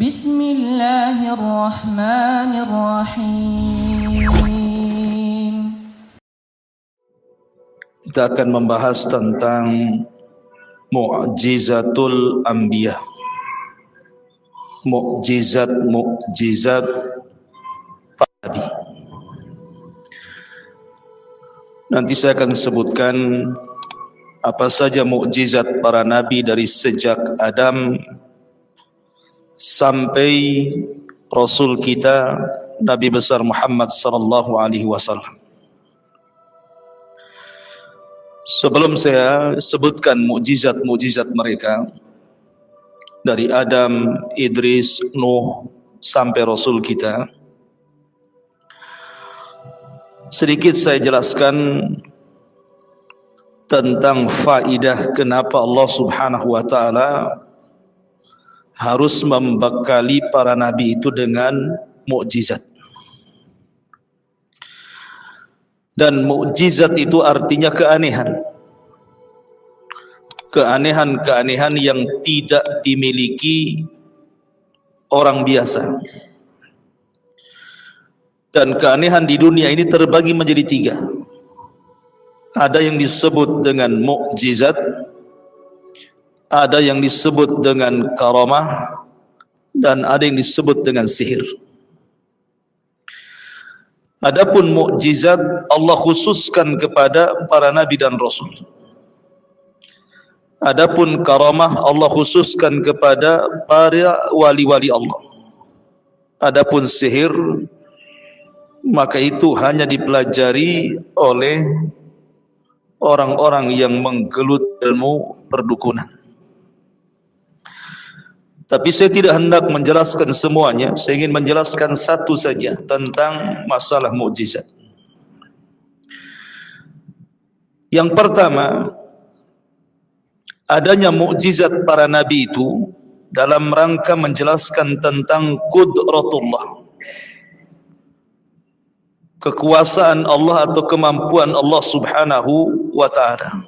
Bismillahirrahmanirrahim. Kita akan membahas tentang Mu'jizatul Anbiya. Mukjizat para nabi. Nanti saya akan sebutkan apa saja mukjizat para nabi dari sejak Adam sampai Rasul kita Nabi besar Muhammad sallallahu alaihi wasallam. Sebelum saya sebutkan mukjizat mereka dari Adam, Idris, Nuh sampai Rasul kita, sedikit saya jelaskan tentang faidah kenapa Allah Subhanahu wa taala harus membekali para nabi itu dengan mukjizat. Dan mukjizat itu artinya keanehan. Keanehan-keanehan yang tidak dimiliki orang biasa. Dan keanehan di dunia ini terbagi menjadi tiga. Ada yang disebut dengan mukjizat, ada yang disebut dengan karamah, dan ada yang disebut dengan sihir. Adapun mukjizat Allah khususkan kepada para nabi dan rasul. Adapun karamah Allah khususkan kepada para wali-wali Allah. Adapun sihir, maka itu hanya dipelajari oleh orang-orang yang menggelut ilmu perdukunan. Tapi saya tidak hendak menjelaskan semuanya. Saya ingin menjelaskan satu saja tentang masalah mukjizat. Yang pertama, adanya mukjizat para nabi itu dalam rangka menjelaskan tentang qudratullah, kekuasaan Allah atau kemampuan Allah Subhanahu wa ta'ala,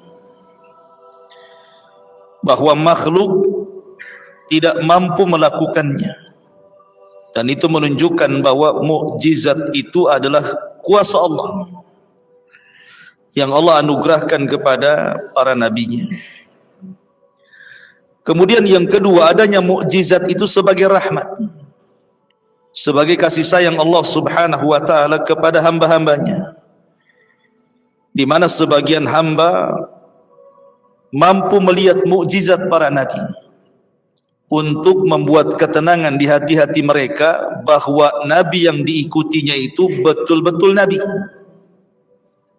bahwa makhluk tidak mampu melakukannya. Dan itu menunjukkan bahwa mukjizat itu adalah kuasa Allah yang Allah anugerahkan kepada para nabinya. Kemudian yang kedua, adanya mukjizat itu sebagai rahmat, sebagai kasih sayang Allah Subhanahu wa ta'ala kepada hamba-hambanya, di mana sebagian hamba mampu melihat mukjizat para nabi untuk membuat ketenangan di hati-hati mereka bahwa nabi yang diikutinya itu betul-betul nabi,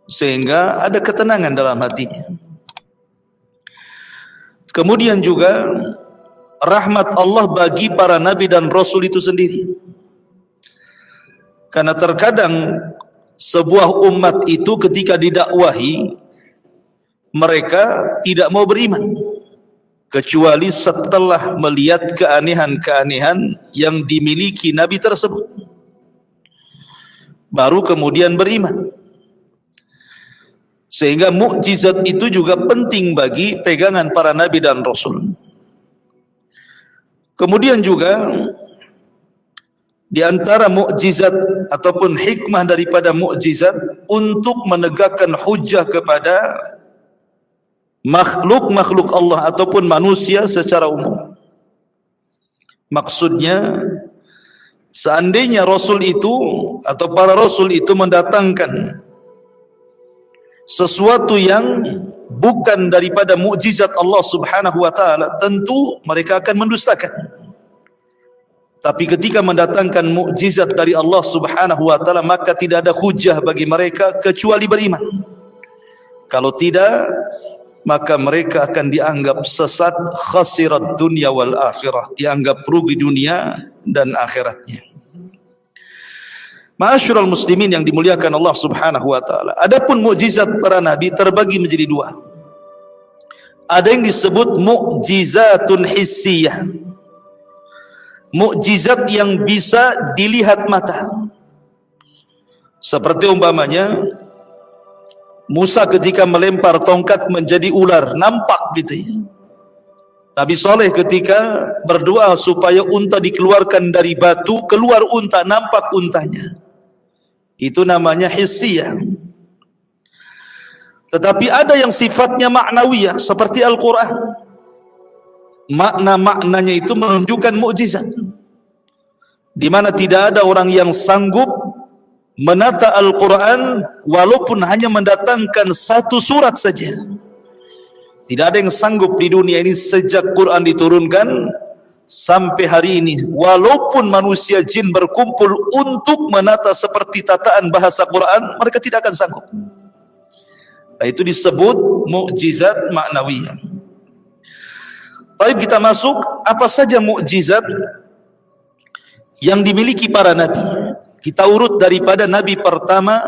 sehingga ada ketenangan dalam hatinya. Kemudian juga rahmat Allah bagi para nabi dan rasul itu sendiri, karena terkadang sebuah umat itu ketika didakwahi mereka tidak mau beriman kecuali setelah melihat keanehan-keanehan yang dimiliki nabi tersebut, baru kemudian beriman. Sehingga mukjizat itu juga penting bagi pegangan para nabi dan rasul. Kemudian juga di antara mukjizat ataupun hikmah daripada mukjizat untuk menegakkan hujjah kepada makhluk-makhluk Allah ataupun manusia secara umum. Maksudnya, seandainya rasul itu atau para rasul itu mendatangkan sesuatu yang bukan daripada mukjizat Allah Subhanahu wa taala, tentu mereka akan mendustakan. Tapi ketika mendatangkan mukjizat dari Allah Subhanahu wa taala, maka tidak ada hujjah bagi mereka kecuali beriman. Kalau tidak, maka mereka akan dianggap sesat, khasirat dunia wal akhirah, dianggap rugi dunia dan akhiratnya. Ma'asyiral muslimin yang dimuliakan Allah Subhanahu wa taala. Adapun mukjizat para nabi terbagi menjadi dua. Ada yang disebut mukjizatun hissiyah, mukjizat yang bisa dilihat mata. Seperti umpamanya Musa ketika melempar tongkat menjadi ular, nampak gitu ya. Nabi Saleh ketika berdoa supaya unta dikeluarkan dari batu, keluar unta, nampak untanya. Itu namanya hissiyah. Tetapi ada yang sifatnya maknawiyah seperti Al-Quran. Makna-maknanya itu menunjukkan mukjizat, di mana tidak ada orang yang sanggup menata Al-Quran walaupun hanya mendatangkan satu surat saja. Tidak ada yang sanggup di dunia ini sejak Quran diturunkan sampai hari ini, walaupun manusia jin berkumpul untuk menata seperti tataan bahasa Quran, mereka tidak akan sanggup. Nah, itu disebut mukjizat maknawiyah. Baik, kita masuk apa saja mukjizat yang dimiliki para nabi. Kita urut daripada nabi pertama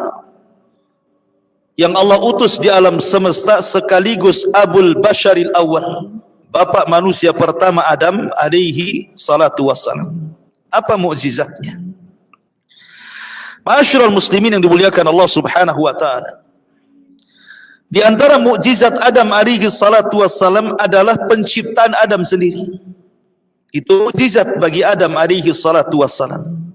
yang Allah utus di alam semesta sekaligus Abul Basharil Awal, bapak manusia pertama Adam alaihi salatu wassalam. Apa mukjizatnya? Ma'asyiral muslimin yang dimuliakan Allah Subhanahu wa taala. Di antara mukjizat Adam alaihi salatu wassalam adalah penciptaan Adam sendiri. Itu mukjizat bagi Adam alaihi salatu wassalam.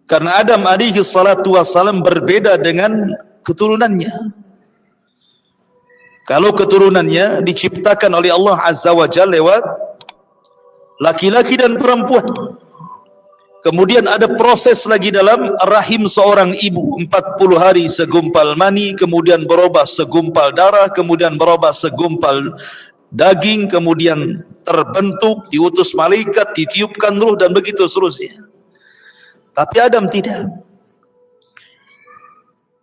Karena Adam alaihi salatu wassalam berbeda dengan keturunannya. Kalau keturunannya diciptakan oleh Allah Azza wa Jalla lewat laki-laki dan perempuan, kemudian ada proses lagi dalam rahim seorang ibu, 40 hari segumpal mani, kemudian berubah segumpal darah, kemudian berubah segumpal daging, kemudian terbentuk, diutus malaikat, ditiupkan ruh, dan begitu seterusnya. Tapi Adam tidak.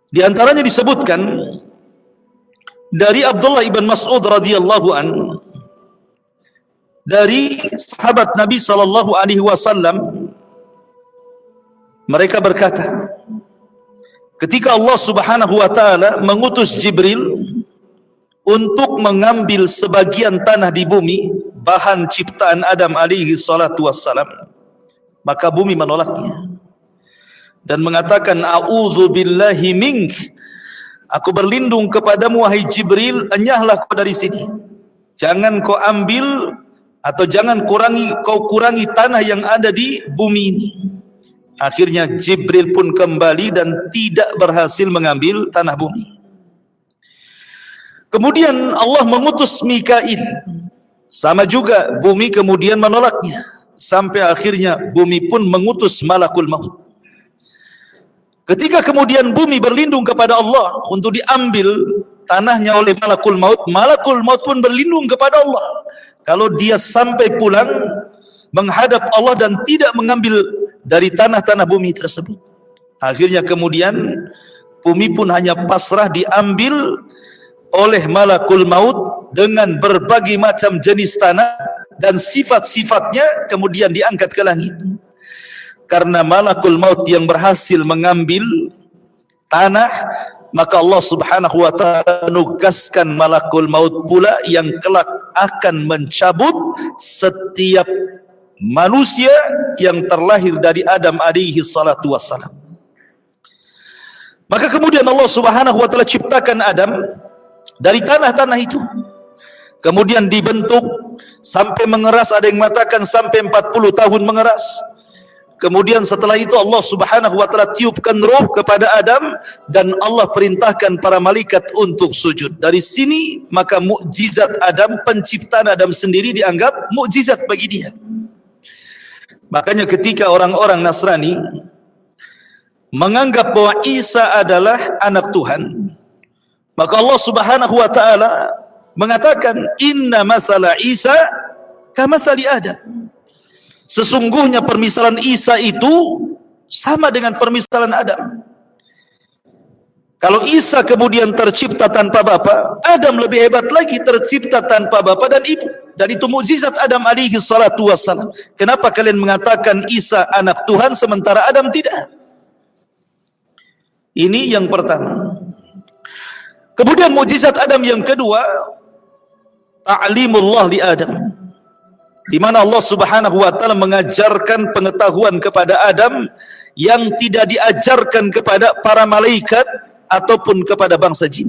Di antaranya disebutkan dari Abdullah ibn Mas'ud radhiyallahu an, dari sahabat Nabi sallallahu alaihi wasallam, mereka berkata, ketika Allah Subhanahu wa taala mengutus Jibril untuk mengambil sebagian tanah di bumi, bahan ciptaan Adam alaihi salatu wassalam, maka bumi menolaknya dan mengatakan, a'udzu billahi mink, aku berlindung kepadamu wahai Jibril, enyahlah kau dari sini, jangan kau ambil atau jangan kau kurangi tanah yang ada di bumi ini. Akhirnya Jibril pun kembali dan tidak berhasil mengambil tanah bumi. Kemudian Allah mengutus Mikail, sama juga bumi kemudian menolaknya, sampai akhirnya bumi pun mengutus malakul maut. Ketika kemudian bumi berlindung kepada Allah untuk diambil tanahnya oleh malakul maut pun berlindung kepada Allah. Kalau dia sampai pulang menghadap Allah dan tidak mengambil dari tanah-tanah bumi tersebut, akhirnya kemudian bumi pun hanya pasrah diambil oleh malakul maut dengan berbagai macam jenis tanah dan sifat-sifatnya, kemudian diangkat ke langit. Karena malakul maut yang berhasil mengambil tanah, maka Allah Subhanahu wa taala menugaskan malakul maut pula yang kelak akan mencabut setiap manusia yang terlahir dari Adam alaihi salatu wassalam. Maka kemudian Allah Subhanahu wa taala ciptakan Adam dari tanah-tanah itu, kemudian dibentuk sampai mengeras, ada yang mengatakan sampai 40 tahun mengeras. Kemudian setelah itu Allah Subhanahu wa taala tiupkan roh kepada Adam dan Allah perintahkan para malaikat untuk sujud. Dari sini maka mukjizat Adam, penciptaan Adam sendiri dianggap mukjizat bagi dia. Makanya ketika orang-orang Nasrani menganggap bahwa Isa adalah anak Tuhan, maka Allah Subhanahu wa taala mengatakan, inna masala Isa kamathali Adam. Sesungguhnya permisalan Isa itu sama dengan permisalan Adam. Kalau Isa kemudian tercipta tanpa bapa, Adam lebih hebat lagi tercipta tanpa bapa dan ibu. Dan itu mukjizat Adam alaihi salatu wassalam. Kenapa kalian mengatakan Isa anak Tuhan sementara Adam tidak? Ini yang pertama. Kemudian mukjizat Adam yang kedua, ta'limullah li Adam, di mana Allah Subhanahu wa taala mengajarkan pengetahuan kepada Adam yang tidak diajarkan kepada para malaikat ataupun kepada bangsa jin.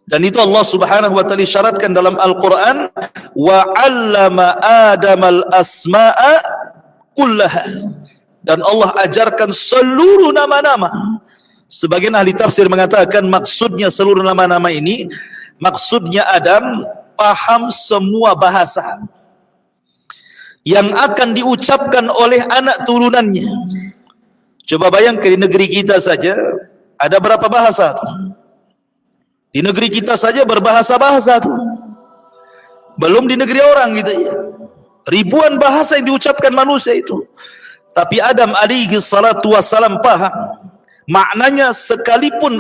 Dan itu Allah Subhanahu wa taala syaratkan dalam Al-Qur'an, wa 'allama Adamal asma'a kullaha. Dan Allah ajarkan seluruh nama-nama. Sebagian ahli tafsir mengatakan maksudnya seluruh nama-nama ini, maksudnya Adam paham semua bahasa yang akan diucapkan oleh anak turunannya. Coba bayangkan di negeri kita saja ada berapa bahasa tuh? Di negeri kita saja berbahasa-bahasa tuh. Belum di negeri orang gitu ya. Ribuan bahasa yang diucapkan manusia itu. Tapi Adam alaihi salatu wassalam paham. Maknanya sekalipun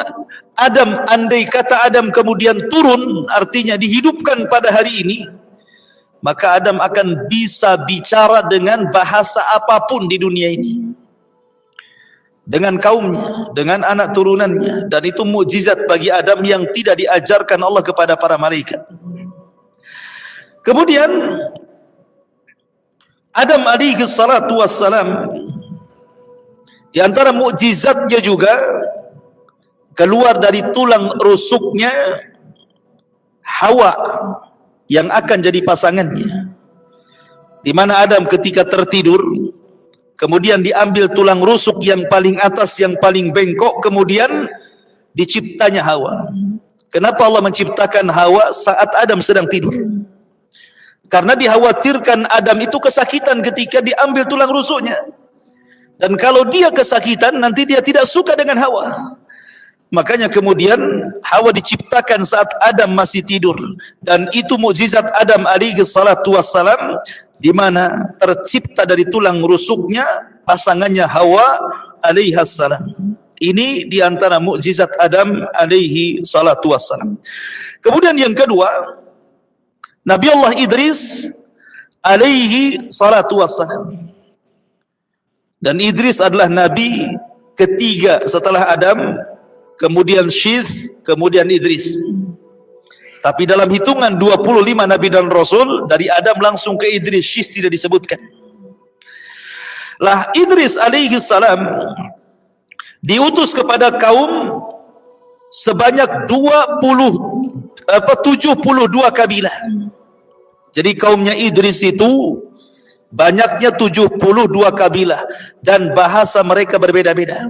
Adam, andai kata Adam kemudian turun, artinya dihidupkan pada hari ini, maka Adam akan bisa bicara dengan bahasa apapun di dunia ini. Dengan kaumnya, dengan anak turunannya. Dan itu mukjizat bagi Adam yang tidak diajarkan Allah kepada para malaikat. Kemudian Adam alaihi salatu wassalam, di antara mukjizatnya juga keluar dari tulang rusuknya Hawa yang akan jadi pasangannya. Di mana Adam ketika tertidur, kemudian diambil tulang rusuk yang paling atas, yang paling bengkok, kemudian diciptanya Hawa. Kenapa Allah menciptakan Hawa saat Adam sedang tidur? Karena dikhawatirkan Adam itu kesakitan ketika diambil tulang rusuknya. Dan kalau dia kesakitan, nanti dia tidak suka dengan Hawa. Makanya kemudian Hawa diciptakan saat Adam masih tidur. Dan itu mukjizat Adam alaihi salatu wassalam, di mana tercipta dari tulang rusuknya pasangannya Hawa alaihi salam. Ini di antara mukjizat Adam alaihi salatu wassalam. Kemudian yang kedua, Nabi Allah Idris alaihi salatu wassalam. Dan Idris adalah Nabi ketiga setelah Adam, kemudian Syith, kemudian Idris. Tapi dalam hitungan 25 Nabi dan Rasul, dari Adam langsung ke Idris, Syith tidak disebutkan. Lah Idris alaihi salam diutus kepada kaum sebanyak 72 kabilah. Jadi kaumnya Idris itu banyaknya 72 kabilah dan bahasa mereka berbeda-beda.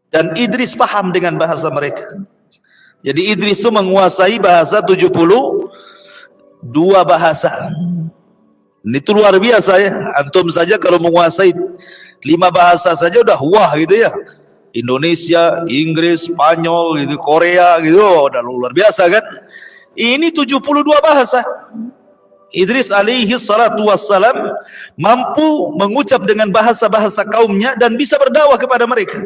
Dan Idris paham dengan bahasa mereka. Jadi Idris itu menguasai bahasa 72 bahasa. Ini itu luar biasa ya. Antum saja kalau menguasai 5 bahasa saja udah wah gitu ya. Indonesia, Inggris, Spanyol gitu, Korea gitu, udah luar biasa kan. Ini 72 bahasa. Idris alaihi salatu wassalam mampu mengucap dengan bahasa-bahasa kaumnya dan bisa berdakwah kepada mereka.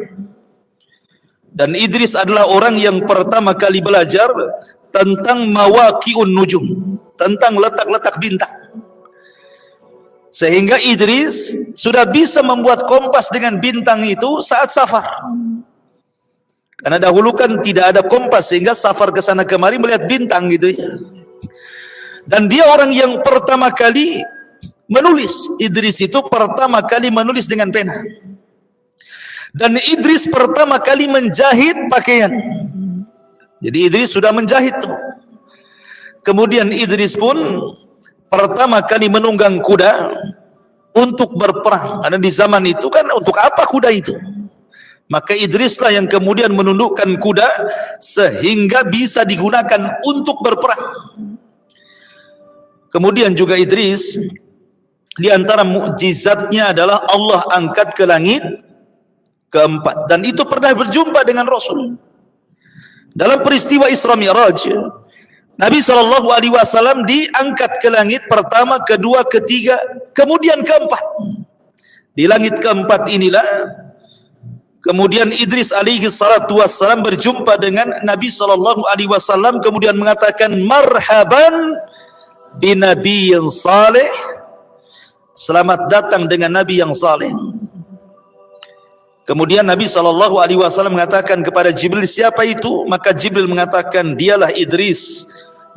Dan Idris adalah orang yang pertama kali belajar tentang mawaqi'un nujum, tentang letak-letak bintang. Sehingga Idris sudah bisa membuat kompas dengan bintang itu saat safar. Karena dahulu kan tidak ada kompas, sehingga safar ke sana kemari melihat bintang gitu ya. Dan dia orang yang pertama kali menulis. Idris itu pertama kali menulis dengan pena. Dan Idris pertama kali menjahit pakaian. Jadi Idris sudah menjahit tuh. Kemudian Idris pun pertama kali menunggang kuda untuk berperang. Karena di zaman itu kan untuk apa kuda itu? Maka Idrislah yang kemudian menundukkan kuda sehingga bisa digunakan untuk berperang. Kemudian juga Idris, di antara mukjizatnya adalah Allah angkat ke langit keempat. Dan itu pernah berjumpa dengan Rasul. Dalam peristiwa Isra Mi'raj, Nabi SAW diangkat ke langit pertama, kedua, ketiga, kemudian keempat. Di langit keempat inilah kemudian Idris alaihi salatu wassalam berjumpa dengan Nabi SAW, kemudian mengatakan marhaban binabi yang saleh, selamat datang dengan Nabi yang saleh. Kemudian Nabi SAW mengatakan kepada Jibril, siapa itu? Maka Jibril mengatakan, dialah Idris.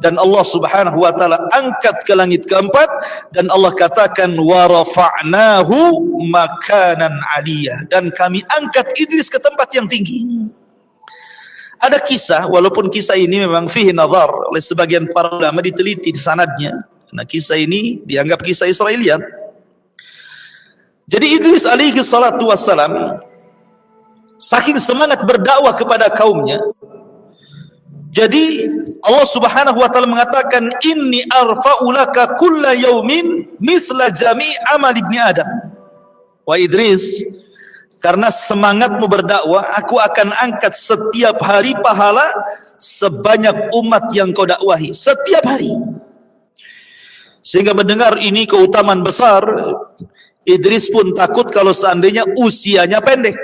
Dan Allah Subhanahu wa taala angkat ke langit keempat, dan Allah katakan wa rafa'nahu makanan aliyah, dan kami angkat Idris ke tempat yang tinggi. Ada kisah, walaupun kisah ini memang fihi nazar oleh sebagian para ulama, diteliti di sanadnya. Nah, kisah ini dianggap kisah Israiliyat. Jadi Idris alaihi salatu wassalam saking semangat berdakwah kepada kaumnya, jadi Allah subhanahu wa ta'ala mengatakan, inni arfa'u laka kulla yaumin mithla jami' amal ibni Adam. Wa Idris, karena semangatmu berdakwah, aku akan angkat setiap hari pahala sebanyak umat yang kau dakwahi. Setiap hari. Sehingga mendengar ini keutamaan besar, Idris pun takut kalau seandainya usianya pendek,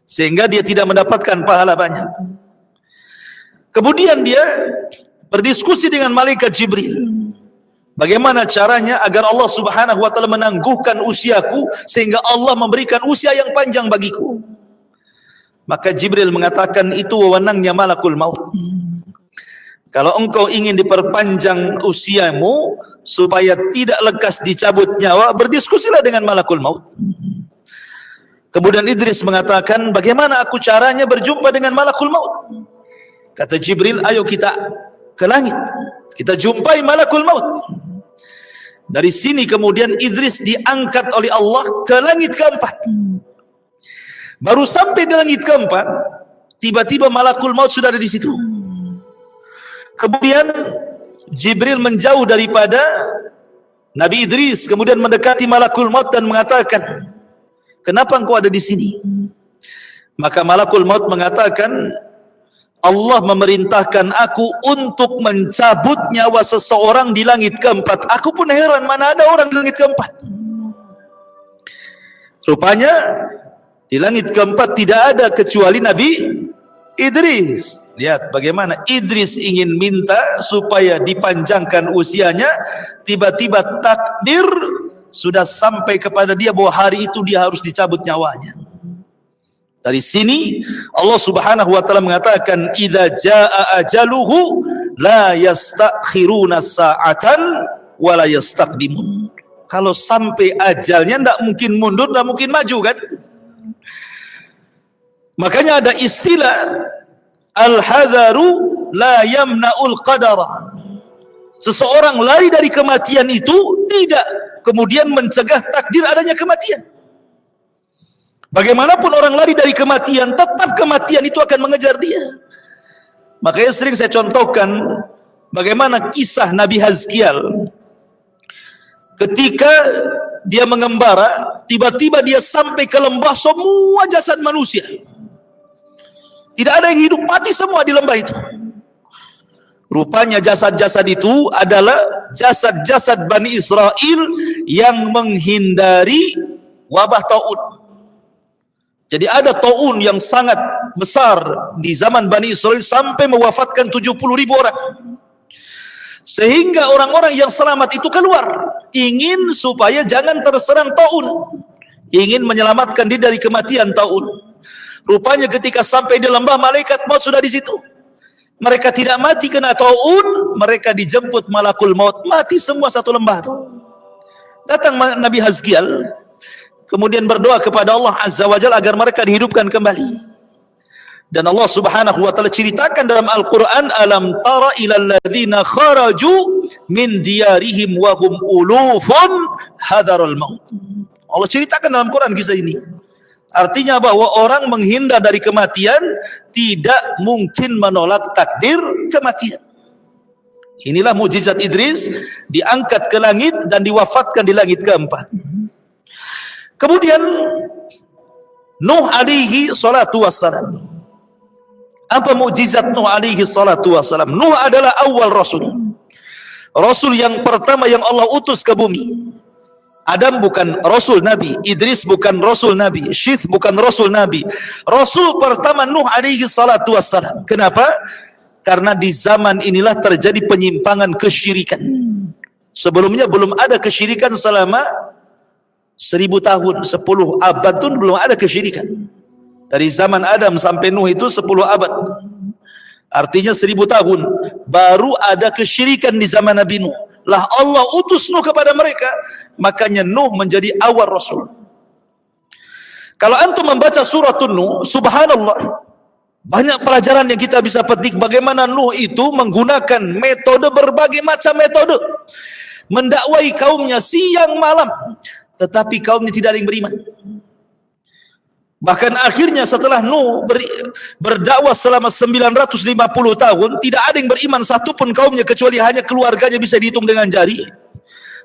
sehingga dia tidak mendapatkan pahala banyak. Kemudian dia berdiskusi dengan malaikat Jibril. Bagaimana caranya agar Allah subhanahu wa ta'ala menangguhkan usiaku sehingga Allah memberikan usia yang panjang bagiku. Maka Jibril mengatakan, itu wewenangnya malakul maut. Kalau engkau ingin diperpanjang usiamu supaya tidak lekas dicabut nyawa, berdiskusilah dengan malakul maut. Kemudian Idris mengatakan, bagaimana aku caranya berjumpa dengan malakul maut? Kata Jibril, ayo kita ke langit, kita jumpai malakul maut. Dari sini kemudian Idris diangkat oleh Allah ke langit keempat. Baru sampai di langit keempat, tiba-tiba malakul maut sudah ada di situ. Kemudian Jibril menjauh daripada Nabi Idris, kemudian mendekati malakul maut dan mengatakan, kenapa engkau ada di sini? Maka malakul maut mengatakan, Allah memerintahkan aku untuk mencabut nyawa seseorang di langit keempat. Aku pun heran, mana ada orang di langit keempat. Rupanya di langit keempat tidak ada kecuali Nabi Idris. Lihat bagaimana Idris ingin minta supaya dipanjangkan usianya, tiba-tiba takdir sudah sampai kepada dia bahwa hari itu dia harus dicabut nyawanya. Dari sini Allah subhanahu wa ta'ala mengatakan, idza jaa ajaluhu la yastakhiruna sa'atan wa la yastaqdimun. Kalau sampai ajalnya tidak mungkin mundur, tidak mungkin maju, kan? Makanya ada istilah al-hadharu la yamna'ul qadara. Seseorang lari dari kematian itu tidak kemudian mencegah takdir adanya kematian. Bagaimanapun orang lari dari kematian, tetap kematian itu akan mengejar dia. Makanya sering saya contohkan bagaimana kisah Nabi Hazkial. Ketika dia mengembara, tiba-tiba dia sampai ke lembah semua jasad manusia. Tidak ada yang hidup, mati semua di lembah itu. Rupanya jasad-jasad itu adalah jasad-jasad Bani Israel yang menghindari wabah taun. Jadi ada taun yang sangat besar di zaman Bani Israel sampai mewafatkan 70.000 orang. Sehingga orang-orang yang selamat itu keluar, ingin supaya jangan terserang taun, ingin menyelamatkan diri dari kematian taun. Rupanya ketika sampai di lembah, malaikat maut sudah di situ. Mereka tidak mati kena taun, mereka dijemput malakul maut, mati semua satu lembah itu. Datang Nabi Hazkial, kemudian berdoa kepada Allah Azza wa Jalla agar mereka dihidupkan kembali. Dan Allah subhanahu wa ta'ala ceritakan dalam Al-Quran, alam tara ilal ladzina kharaju min diyarihim wa hum ulufun hadarul maut. Allah ceritakan dalam Quran kisah ini. Artinya bahwa orang menghindar dari kematian tidak mungkin menolak takdir kematian. Inilah mukjizat Idris, diangkat ke langit dan diwafatkan di langit keempat. Kemudian Nuh alaihi salatu wassalam. Apa mukjizat Nuh alaihi salatu wassalam? Nuh adalah awal rasul. Rasul yang pertama yang Allah utus ke bumi. Adam bukan rasul nabi, Idris bukan rasul nabi, Syith bukan rasul nabi. Rasul pertama Nuh alaihi salatu wassalam. Kenapa? Karena di zaman inilah terjadi penyimpangan kesyirikan. Sebelumnya belum ada kesyirikan selama 1000 tahun, 10 abad pun belum ada kesyirikan. Dari zaman Adam sampai Nuh itu 10 abad. Artinya 1000 tahun baru ada kesyirikan di zaman Nabi Nuh. Lah Allah utus Nuh kepada mereka, makanya Nuh menjadi awal rasul. Kalau antum membaca surah Nuh, subhanallah, Banyak pelajaran yang kita bisa petik bagaimana Nuh itu menggunakan metode, berbagai macam metode, mendakwai kaumnya siang malam, tetapi kaumnya tidak ada yang beriman. Bahkan akhirnya setelah Nuh berdakwah selama 950 tahun, tidak ada yang beriman satupun kaumnya, kecuali hanya keluarganya bisa dihitung dengan jari.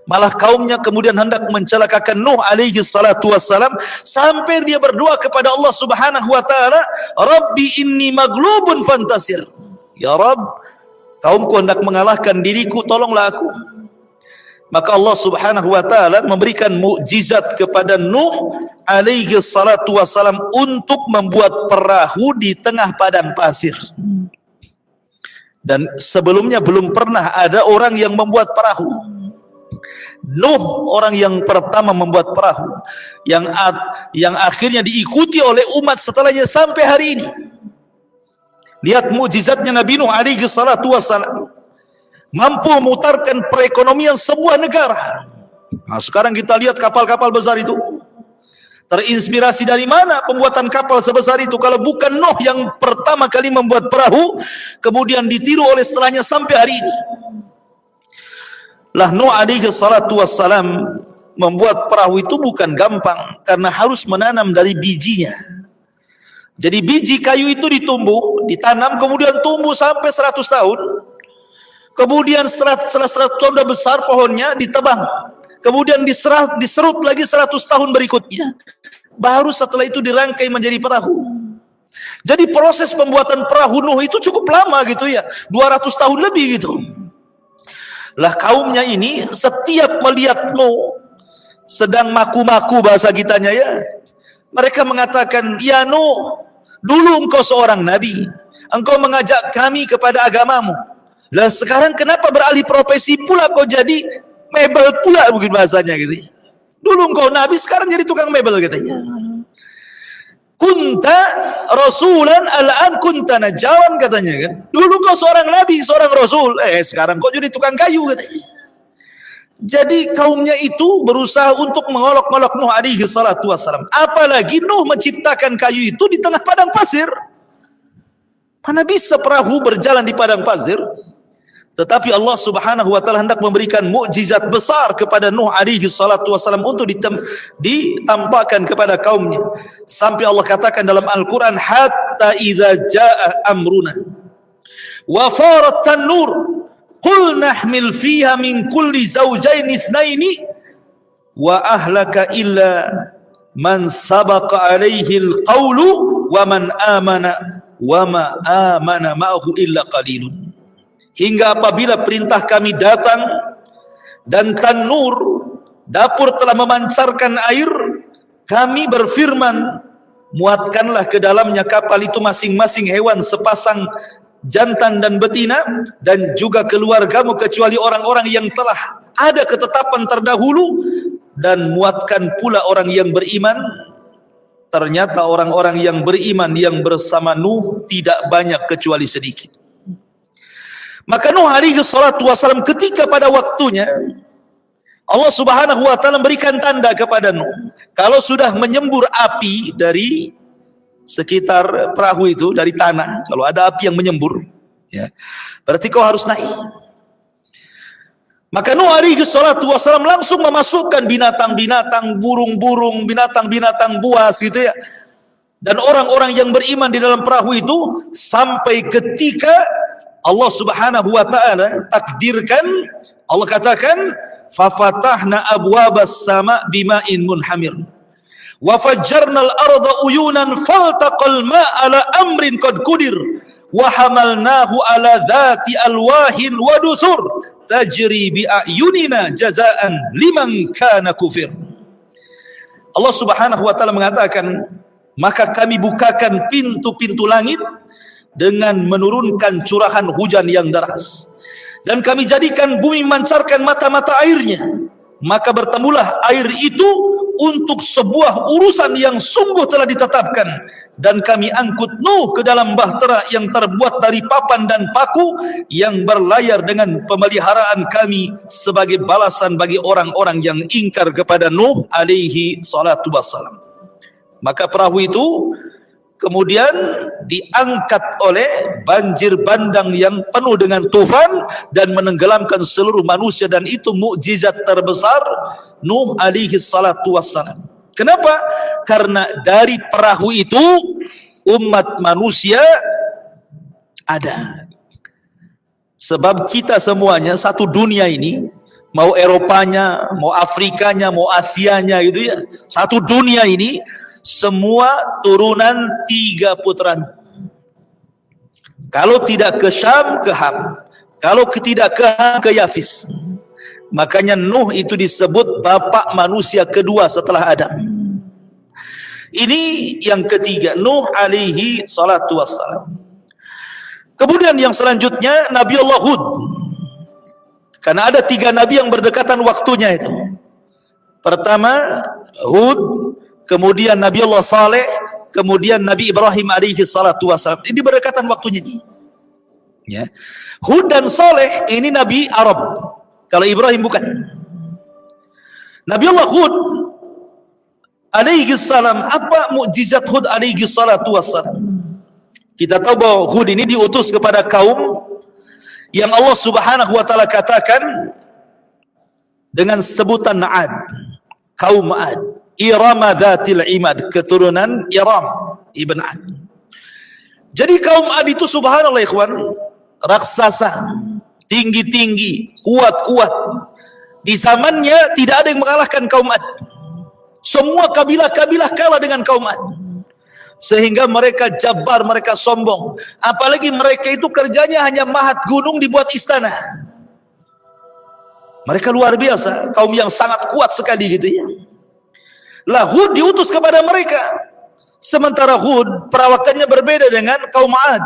Malah kaumnya kemudian hendak mencelakakan Nuh alaihi salatu wassalam, sampai dia berdoa kepada Allah subhanahu wa ta'ala, Rabbi inni maglubun fantasir. Ya Rabb, kaumku hendak mengalahkan diriku, tolonglah aku. Maka Allah subhanahu wa ta'ala memberikan mukjizat kepada Nuh alaihi salatu wassalam untuk membuat perahu di tengah padang pasir. Dan sebelumnya belum pernah ada orang yang membuat perahu. Nuh orang yang pertama membuat perahu, yang akhirnya diikuti oleh umat setelahnya sampai hari ini. Lihat mukjizatnya Nabi Nuh alaihi salatu wassalam, mampu memutarkan perekonomian sebuah negara. Nah, sekarang kita lihat kapal-kapal besar itu, terinspirasi dari mana pembuatan kapal sebesar itu kalau bukan Nuh yang pertama kali membuat perahu, kemudian ditiru oleh setelahnya sampai hari ini. Lah Nuh alaihi salatu wassalam membuat perahu itu bukan gampang, karena harus menanam dari bijinya. Jadi biji kayu itu ditanam, kemudian tumbuh sampai 100 tahun. Kemudian setelah 100 tahun sudah besar pohonnya, ditebang. Kemudian diserut lagi 100 tahun berikutnya. Baru setelah itu dirangkai menjadi perahu. Jadi proses pembuatan perahu Nuh itu cukup lama gitu ya, 200 tahun lebih gitu. Lah kaumnya ini setiap melihat Nuh sedang maku-maku bahasa kitanya ya, mereka mengatakan, ya Nuh, dulu engkau seorang nabi, engkau mengajak kami kepada agamamu. Lah sekarang kenapa beralih profesi pula kau jadi mebel pula, mungkin bahasanya gitu. Dulu engkau nabi, sekarang jadi tukang mebel katanya. Kunta rasulan al-an kunta najjaran katanya kan. Dulu kau seorang nabi, seorang rasul, sekarang kau jadi tukang kayu katanya. Jadi kaumnya itu berusaha untuk mengolok-olok Nuh alaihi salatu wassalam. Apalagi Nuh menciptakan kayu itu di tengah padang pasir. Mana bisa perahu berjalan di padang pasir? Tetapi Allah subhanahu wa ta'ala hendak memberikan mukjizat besar kepada Nuh alaihi salatu wassalam untuk ditampakkan kepada kaumnya. Sampai Allah katakan dalam Al-Quran, hatta idza jaa amruna wa farat tanur qul nahmil fiha min kulli zawjayn itsnaini wa ahlaka illa man sabaqa alaihi alqawlu wa man amana wa ma amana ma'ahu illa qalilun. Hingga apabila perintah kami datang dan tanur, dapur telah memancarkan air, kami berfirman, muatkanlah ke dalamnya kapal itu masing-masing hewan sepasang jantan dan betina, dan juga keluargamu kecuali orang-orang yang telah ada ketetapan terdahulu, dan muatkan pula orang yang beriman. Ternyata orang-orang yang beriman yang bersama Nuh tidak banyak kecuali sedikit. Maka Nuh alaihi salatu wassalam ketika pada waktunya Allah subhanahu wa ta'ala berikan tanda kepada Nuh, kalau sudah menyembur api dari sekitar perahu itu, dari tanah, kalau ada api yang menyembur ya, berarti kau harus naik. Maka Nuh alaihi salatu wassalam langsung memasukkan binatang-binatang, burung-burung, binatang-binatang buas gitu ya, dan orang-orang yang beriman di dalam perahu itu, sampai ketika Allah subhanahu wa ta'ala takdirkan, Allah katakan, fafatahna abwabas sama bima'in munhamir wa fajjarnal arda uyunan faltaqal ma'ala amrin qad qudir wa hamalnahu ala dhati alwahin wa dusur tajri bi a'yunina jazaan liman kana kufir. Allah subhanahu wa ta'ala mengatakan, maka kami bukakan pintu-pintu langit dengan menurunkan curahan hujan yang deras, dan kami jadikan bumi memancarkan mata-mata airnya, maka bertemulah air itu untuk sebuah urusan yang sungguh telah ditetapkan, dan kami angkut Nuh ke dalam bahtera yang terbuat dari papan dan paku yang berlayar dengan pemeliharaan kami sebagai balasan bagi orang-orang yang ingkar kepada Nuh alaihi salatu wassalam. Maka perahu itu kemudian diangkat oleh banjir bandang yang penuh dengan tufan dan menenggelamkan seluruh manusia, dan itu mukjizat terbesar Nuh alaihi salatu wassalam. Kenapa? Karena dari perahu itu umat manusia ada. Sebab kita semuanya satu dunia ini, mau Eropanya, mau Afrikanya, mau Asianya gitu ya, satu dunia ini semua turunan 3 putra Nuh. Kalau tidak ke Syam, ke Ham. Kalau tidak ke Ham, ke Yafis. Makanya Nuh itu disebut bapak manusia kedua setelah Adam. Ini yang ketiga, Nuh alaihi salatu wassalam. Kemudian yang selanjutnya Nabi Allah Hud. Karena ada 3 nabi yang berdekatan waktunya itu. Pertama Hud, kemudian Nabi Allah Saleh, kemudian Nabi Ibrahim alaihi salatu wassalam. Ini berdekatan waktunya ini. Ya. Hud dan Saleh ini nabi Arab. Kalau Ibrahim bukan. Nabi Allah Hud alaihi salam, apa mukjizat Hud alaihi salatu wassalam? Kita tahu bahwa Hud ini diutus kepada kaum yang Allah Subhanahu wa taala katakan dengan sebutan Ad, kaum Ad, Irama dzatil imad, keturunan Iram ibn Ad. Jadi kaum Ad itu subhanallah ikhwan, raksasa, tinggi-tinggi, kuat-kuat. Di zamannya tidak ada yang mengalahkan kaum Ad. Semua kabilah-kabilah kalah dengan kaum Ad. Sehingga mereka jabar, mereka sombong. Apalagi mereka itu kerjanya hanya mahat gunung dibuat istana. Mereka luar biasa, kaum yang sangat kuat sekali gitu ya. Lah Hud diutus kepada mereka. Sementara Hud perawakannya berbeda dengan kaum Ad.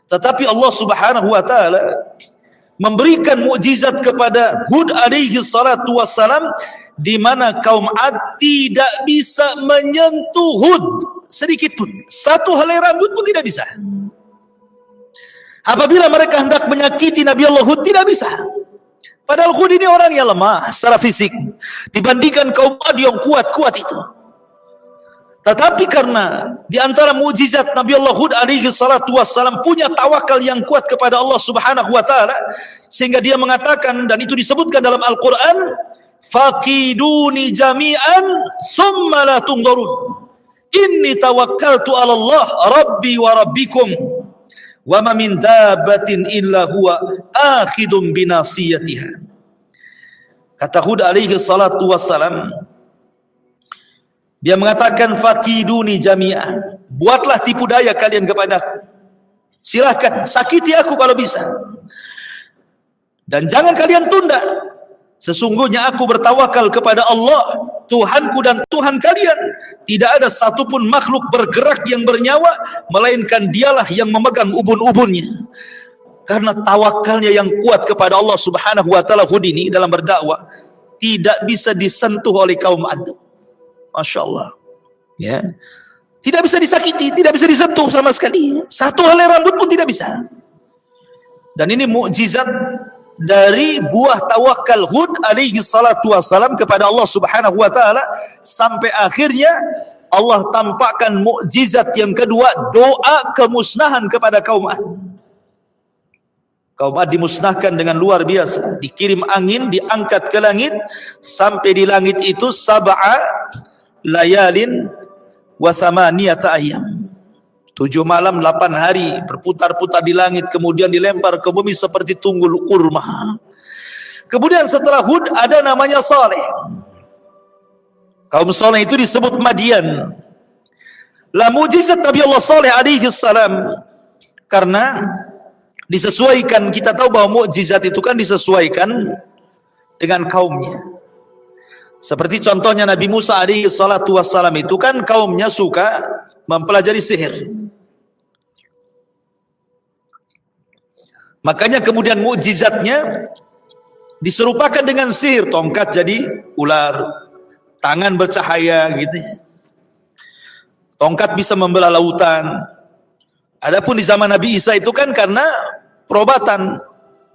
Tetapi Allah Subhanahu wa taala memberikan mukjizat kepada Hud alaihi salatu wassalam, di mana kaum Ad tidak bisa menyentuh Hud sedikit pun. Satu helai rambut pun tidak bisa. Apabila mereka hendak menyakiti Nabi Allah Hud, tidak bisa. Padahal Hud ini orang yang lemah secara fisik dibandingkan kaum Ad yang kuat-kuat itu. Tetapi karena di antara mukjizat Nabi Allah Hud alaihi salatu wassalam punya tawakal yang kuat kepada Allah Subhanahu wa taala, sehingga dia mengatakan, dan itu disebutkan dalam Al-Qur'an, faqiduni jami'an summa la tunzarun. Inni tawakkaltu 'ala Allah rabbi wa rabbikum wa ma min dabbatin illa huwa akhidun binasiyatiha. Kata Hud alaihi salatu wassalam, dia mengatakan faqiduni jami'an, buatlah tipu daya kalian kepadaku. Silahkan sakiti aku kalau bisa. Dan jangan kalian tunda. Sesungguhnya aku bertawakal kepada Allah, Tuhanku dan Tuhan kalian. Tidak ada satupun makhluk bergerak yang bernyawa, melainkan dialah yang memegang ubun-ubunnya. Karena tawakalnya yang kuat kepada Allah Subhanahu wa taala, Hud ini dalam berdakwah tidak bisa disentuh oleh kaum Ad. Masya Allah. Ya. Tidak bisa disakiti, tidak bisa disentuh sama sekali. Satu helai rambut pun tidak bisa. Dan ini mukjizat dari buah tawakal Hud alaihi salatu wassalam kepada Allah Subhanahu wa taala, sampai akhirnya Allah tampakkan mukjizat yang kedua, doa kemusnahan kepada kaum Ad. Kaum Ad dimusnahkan dengan luar biasa, dikirim angin, diangkat ke langit, sampai di langit itu sab'a layalin wa thamaniyata ayyam. 7 malam 8 hari berputar-putar di langit, kemudian dilempar ke bumi seperti tunggul kurma. Kemudian setelah Hud ada namanya Saleh. Kaum Saleh itu disebut Madian. La mujizat Nabi Allah Saleh alaihi salam, karena disesuaikan, kita tahu bahwa mukjizat itu kan disesuaikan dengan kaumnya. Seperti contohnya Nabi Musa alaihi salatu wassalam itu kan kaumnya suka mempelajari sihir. Makanya kemudian mukjizatnya diserupakan dengan sihir, tongkat jadi ular, tangan bercahaya gitu. Tongkat bisa membelah lautan. Adapun di zaman Nabi Isa itu kan karena perobatan.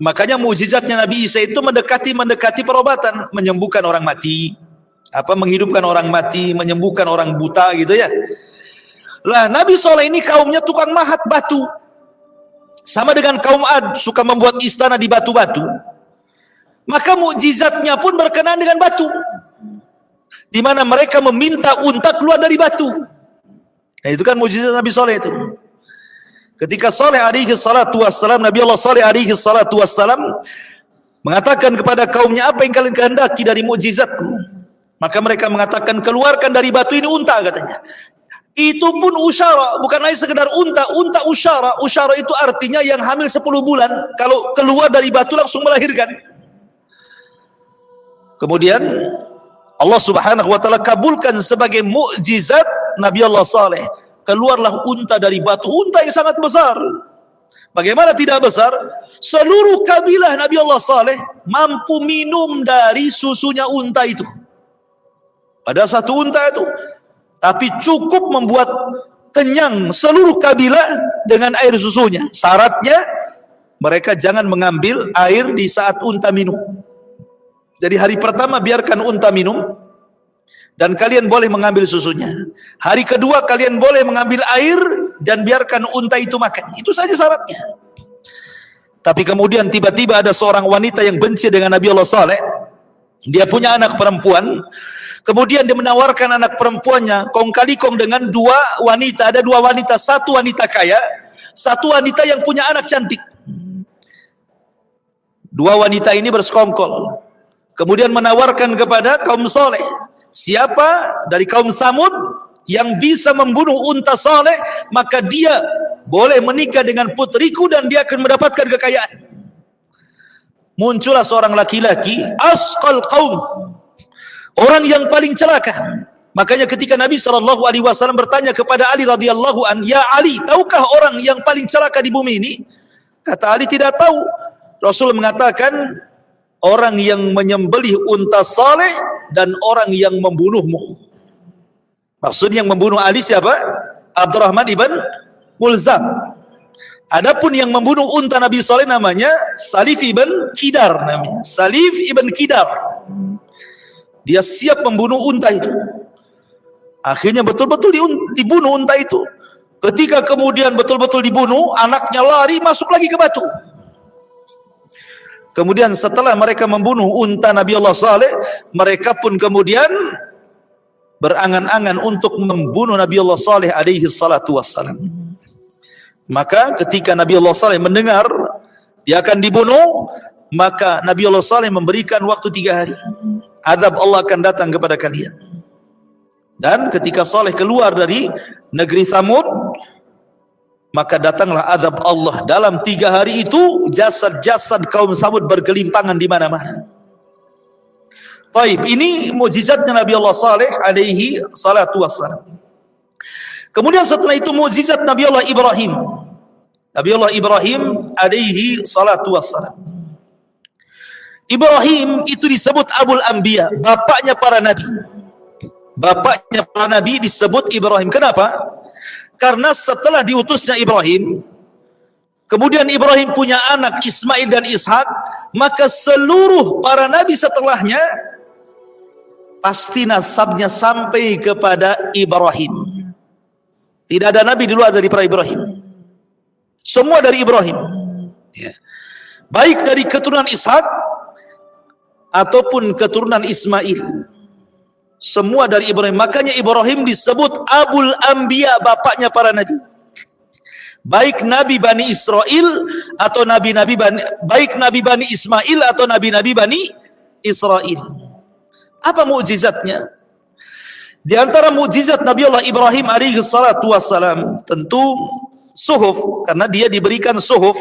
Makanya mukjizatnya Nabi Isa itu mendekati perobatan, menyembuhkan orang mati, menghidupkan orang mati, menyembuhkan orang buta gitu ya. Lah Nabi Saleh ini kaumnya tukang mahat batu. Sama dengan kaum Ad, suka membuat istana di batu-batu. Maka mukjizatnya pun berkenaan dengan batu. Di mana mereka meminta unta keluar dari batu. Nah, itu kan mukjizat Nabi Saleh itu. Ketika Saleh alaihi salatu wassalam, Nabi Allah Saleh alaihi salatu wassalam mengatakan kepada kaumnya, apa yang kalian kehendaki dari mukjizatku? Maka mereka mengatakan, keluarkan dari batu ini unta, katanya. Itu pun usyara, bukan lagi sekedar unta. Unta usyara. Usyara itu artinya yang hamil 10 bulan. Kalau keluar dari batu langsung melahirkan. Kemudian Allah subhanahu wa ta'ala kabulkan sebagai mukjizat Nabi Allah Saleh. Keluarlah unta dari batu. Unta yang sangat besar. Bagaimana tidak besar? Seluruh kabilah Nabi Allah Saleh mampu minum dari susunya unta itu. Pada satu unta itu. Tapi cukup membuat kenyang seluruh kabilah dengan air susunya. Syaratnya mereka jangan mengambil air di saat unta minum. Jadi hari pertama biarkan unta minum dan kalian boleh mengambil susunya. Hari kedua kalian boleh mengambil air dan biarkan unta itu makan. Itu saja syaratnya. Tapi kemudian tiba-tiba ada seorang wanita yang benci dengan Nabi Allah Saleh. Dia punya anak perempuan. Kemudian dia menawarkan anak perempuannya kong kali kong dengan dua wanita. Ada dua wanita, satu wanita kaya, satu wanita yang punya anak cantik. Dua wanita ini bersekongkol. Kemudian menawarkan kepada kaum Saleh, siapa dari kaum Samud yang bisa membunuh unta Saleh, maka dia boleh menikah dengan putriku dan dia akan mendapatkan kekayaan. Muncullah seorang laki-laki, asqal qaum, orang yang paling celaka. Makanya ketika Nabi SAW bertanya kepada Ali radhiyallahu an, ya Ali, tahukah orang yang paling celaka di bumi ini? Kata Ali, tidak tahu. Rasul mengatakan, orang yang menyembelih unta Saleh dan orang yang membunuhmu. Maksudnya yang membunuh Ali siapa? Abdurrahman ibn Mulzam. Adapun yang membunuh unta Nabi Saleh namanya Salif ibn Kidar namanya. Salif ibn Kidar. Dia siap membunuh unta itu. Akhirnya betul-betul dibunuh unta itu. Ketika kemudian betul-betul dibunuh, anaknya lari masuk lagi ke batu. Kemudian setelah mereka membunuh unta Nabi Allah Saleh, mereka pun kemudian berangan-angan untuk membunuh Nabi Allah Saleh alaihi salatu wassalam. Maka ketika Nabi Allah Saleh mendengar dia akan dibunuh, maka Nabi Allah Saleh memberikan waktu 3 hari. Azab Allah akan datang kepada kalian. Dan ketika Saleh keluar dari negeri Samud, maka datanglah azab Allah. Dalam 3 hari itu jasad-jasad kaum Samud bergelimpangan di mana-mana. Baik, ini mukjizatnya Nabi Allah Saleh alaihi salatu wassalam. Kemudian setelah itu mukjizat Nabi Allah Ibrahim. Nabi Allah Ibrahim alaihi salatu wassalam. Ibrahim itu disebut Abul Anbiya, bapaknya para nabi. Bapaknya para nabi disebut Ibrahim. Kenapa? Karena setelah diutusnya Ibrahim, kemudian Ibrahim punya anak Ismail dan Ishak, maka seluruh para nabi setelahnya pasti nasabnya sampai kepada Ibrahim. Tidak ada nabi di luar daripada Ibrahim. Semua dari Ibrahim. Ya. Baik dari keturunan Ishak ataupun keturunan Ismail. Semua dari Ibrahim. Makanya Ibrahim disebut Abul Anbiya, bapaknya para nabi. Baik Nabi Bani Israel atau Nabi-Nabi baik Nabi Bani Ismail atau Nabi-Nabi Bani Israel. Apa mukjizatnya? Di antara mukjizat Nabi Allah Ibrahim alaihi salatu wassalam, tentu suhuf, karena dia diberikan suhuf.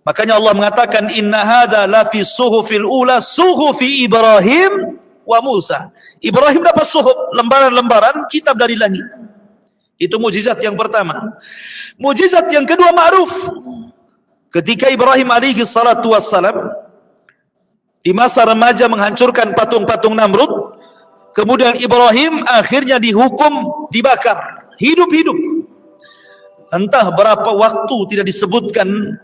Makanya Allah mengatakan, inna hadza la fi suhufil ula suhufi Ibrahim wa Musa. Ibrahim dapat suhuf, lembaran-lembaran kitab dari langit. Itu mukjizat yang pertama. Mukjizat yang kedua ma'ruf. Ketika Ibrahim alaihi salatu wassalam di masa remaja menghancurkan patung-patung Namrud, kemudian Ibrahim akhirnya dihukum dibakar hidup-hidup. Entah berapa waktu tidak disebutkan,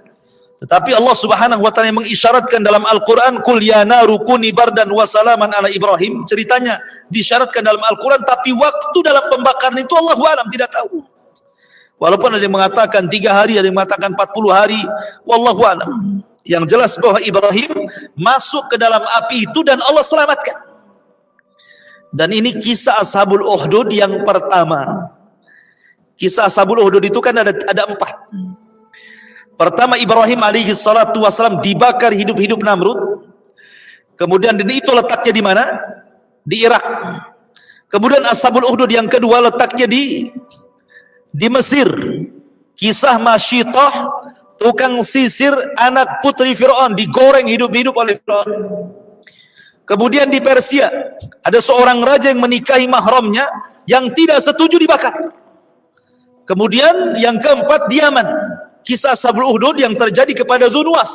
Tetapi Allah Subhanahu wa taala mengisyaratkan dalam Al-Qur'an, "Qul ya naru kuni bardan wa salaman ala Ibrahim." Ceritanya disyaratkan dalam Al-Qur'an, tapi waktu dalam pembakaran itu Allahu a'lam, tidak tahu. Walaupun ada yang mengatakan 3 hari, ada yang mengatakan 40 hari, wallahu a'lam. Yang jelas bahwa Ibrahim masuk ke dalam api itu dan Allah selamatkan. Dan ini kisah Ashabul Ukhdud yang pertama. Kisah Ashabul Ukhdud itu kan ada 4. Pertama, Ibrahim alaihi salatu wasalam dibakar hidup-hidup Namrud. Kemudian itu letaknya di mana? Di Irak. Kemudian Ashabul Ukhdud yang kedua letaknya di Mesir. Kisah Masyitah, tukang sisir anak putri Fir'aun, digoreng hidup-hidup oleh Fir'aun. Kemudian di Persia ada seorang raja yang menikahi mahramnya yang tidak setuju dibakar. Kemudian yang keempat di Yaman, kisah Ashabul Ukhdud yang terjadi kepada Dzunwas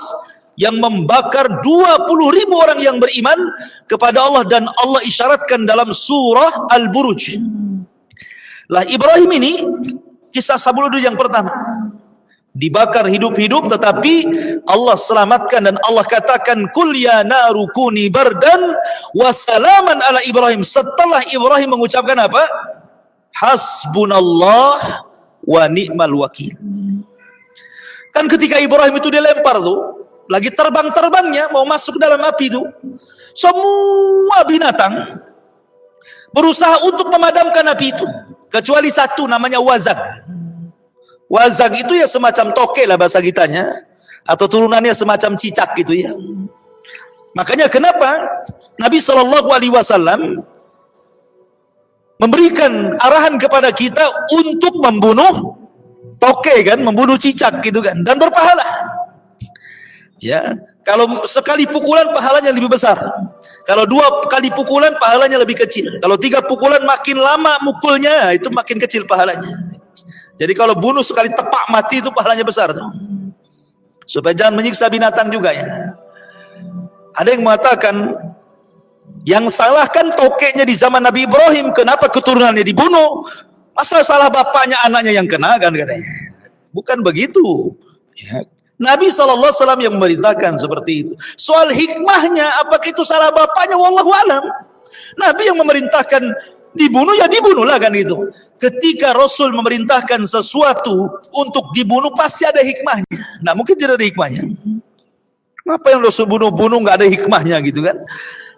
yang membakar 20.000 orang yang beriman kepada Allah, dan Allah isyaratkan dalam surah Al-Buruj. Lah Ibrahim ini kisah Ashabul Ukhdud yang pertama, dibakar hidup-hidup, tetapi Allah selamatkan dan Allah katakan, "Qul ya naru kuni bardan wa salaman ala Ibrahim." Setelah Ibrahim mengucapkan apa? Hasbunallah wa ni'mal wakil. Kan ketika Ibrahim itu dilempar tuh, lagi terbang-terbangnya mau masuk ke dalam api itu, semua binatang berusaha untuk memadamkan api itu, kecuali satu namanya Wazag. Wazag itu ya semacam toke lah bahasa kitanya, atau turunannya semacam cicak gitu ya. Makanya kenapa Nabi SAW memberikan arahan kepada kita untuk membunuh toke kan, membunuh cicak gitu kan, dan berpahala. Ya, kalau sekali pukulan pahalanya lebih besar. Kalau 2 kali pukulan pahalanya lebih kecil. Kalau 3 pukulan makin lama mukulnya itu makin kecil pahalanya. Jadi kalau bunuh sekali tepak mati itu pahalanya besar tuh. Supaya jangan menyiksa binatang juga ya. Ada yang mengatakan yang salah kan tokeknya di zaman Nabi Ibrahim, kenapa keturunannya dibunuh? Masa salah bapaknya anaknya yang kena kan katanya. Bukan begitu. Ya. Nabi SAW yang memerintahkan seperti itu. Soal hikmahnya, apakah itu salah bapaknya? Wallahu alam. Nabi yang memerintahkan dibunuh, ya dibunuhlah kan gitu. Ketika Rasul memerintahkan sesuatu untuk dibunuh, pasti ada hikmahnya. Nah mungkin tidak ada hikmahnya. Apa yang Rasul bunuh-bunuh nggak ada hikmahnya gitu kan?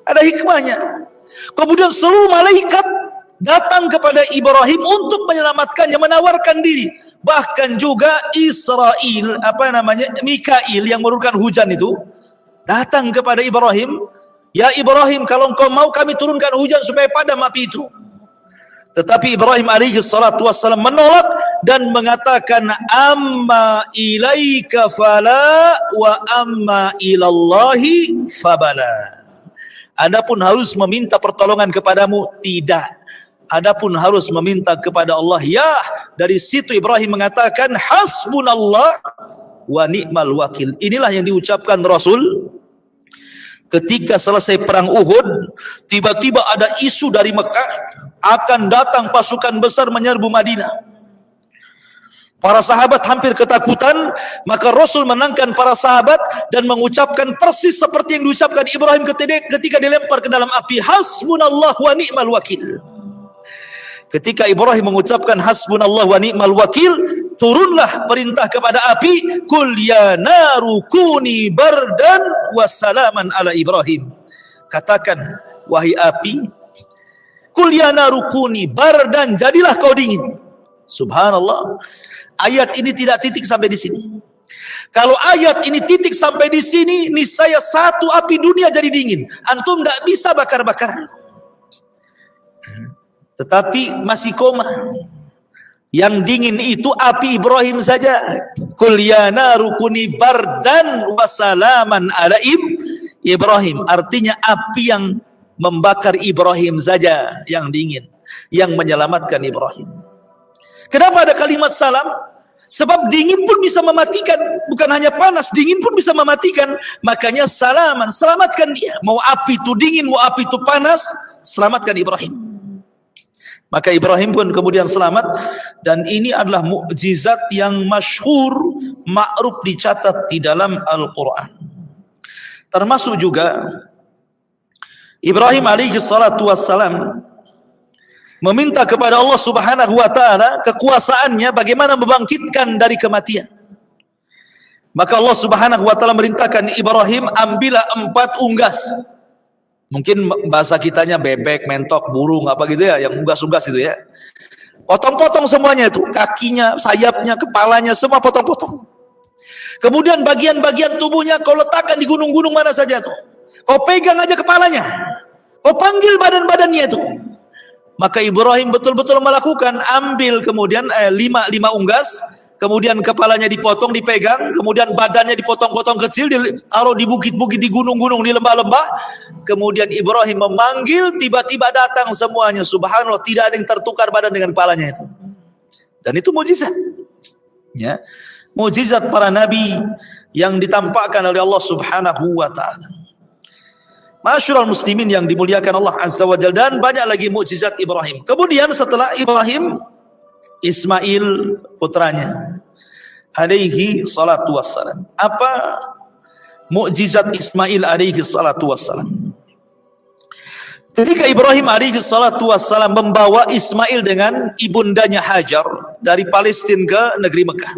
Ada hikmahnya. Kemudian seluruh malaikat datang kepada Ibrahim untuk menyelamatkannya, menawarkan diri. Bahkan juga Israel, Mikail yang menurunkan hujan itu datang kepada Ibrahim, "Ya Ibrahim, kalau engkau mau kami turunkan hujan supaya padam api itu." Tetapi Ibrahim alaihi salatu wassalam menolak dan mengatakan, "Amma ilaika fala wa amma ilallahi fabala." Adapun harus meminta pertolongan kepadamu, tidak. Adapun harus meminta kepada Allah, ya. Dari situ Ibrahim mengatakan, "Hasbunallah wa ni'mal wakil." Inilah yang diucapkan Rasul ketika selesai perang Uhud. Tiba-tiba ada isu dari Mekah, akan datang pasukan besar menyerbu Madinah. Para sahabat hampir ketakutan, maka Rasul menenangkan para sahabat dan mengucapkan persis seperti yang diucapkan Ibrahim ketika dilempar ke dalam api, "Hasbunallah wa ni'mal wakil." Ketika Ibrahim mengucapkan hasbunallah wa ni'mal wakil, turunlah perintah kepada api, "Qul ya naru kuni bardan wa salaman ala Ibrahim." Katakan, wahai api, "Qul ya naru kuni bardan," jadilah kau dingin. Subhanallah. Ayat ini tidak titik sampai di sini. Kalau ayat ini titik sampai di sini, niscaya satu api dunia jadi dingin. Antum tidak bisa bakar-bakar. Tetapi masih koma. Yang dingin itu api Ibrahim saja. "Qul ya naru kuni bardan wa salaman ala Ibrahim." Artinya api yang membakar Ibrahim saja yang dingin, yang menyelamatkan Ibrahim. Kenapa ada kalimat salam? Sebab dingin pun bisa mematikan. Bukan hanya panas, dingin pun bisa mematikan. Makanya salaman, selamatkan dia. Mau api itu dingin, mau api itu panas, selamatkan Ibrahim. Maka Ibrahim pun kemudian selamat, dan ini adalah mukjizat yang masyhur, ma'ruf dicatat di dalam Al-Quran. Termasuk juga Ibrahim alaihi salatu wassalam meminta kepada Allah subhanahu wa ta'ala kekuasaannya bagaimana membangkitkan dari kematian. Maka Allah subhanahu wa ta'ala merintahkan Ibrahim, ambillah 4 unggas. Mungkin bahasa kitanya bebek, mentok, burung, apa gitu ya, yang unggas-unggas itu ya. Potong-potong semuanya itu, kakinya, sayapnya, kepalanya, semua potong-potong. Kemudian bagian-bagian tubuhnya kau letakkan di gunung-gunung mana saja tuh. Kau pegang aja kepalanya, kau panggil badan-badannya itu. Maka Ibrahim betul-betul melakukan, ambil kemudian 5 unggas, kemudian kepalanya dipotong, dipegang, kemudian badannya dipotong-potong kecil, ditaruh di bukit-bukit, di gunung-gunung, di lembah-lembah. Kemudian Ibrahim memanggil, tiba-tiba datang semuanya. Subhanallah, tidak ada yang tertukar badan dengan kepalanya itu. Dan itu mukjizat. Ya, mukjizat para nabi yang ditampakkan oleh Allah subhanahu wa ta'ala. Masyurul muslimin yang dimuliakan Allah azza wa jalla, dan banyak lagi mukjizat Ibrahim. Kemudian setelah Ibrahim, Ismail putranya alaihi salatu wassalam. Apa mukjizat Ismail alaihi salatu wassalam? Ketika Ibrahim alaihi salatu wassalam membawa Ismail dengan ibundanya Hajar dari Palestina ke negeri Mekah,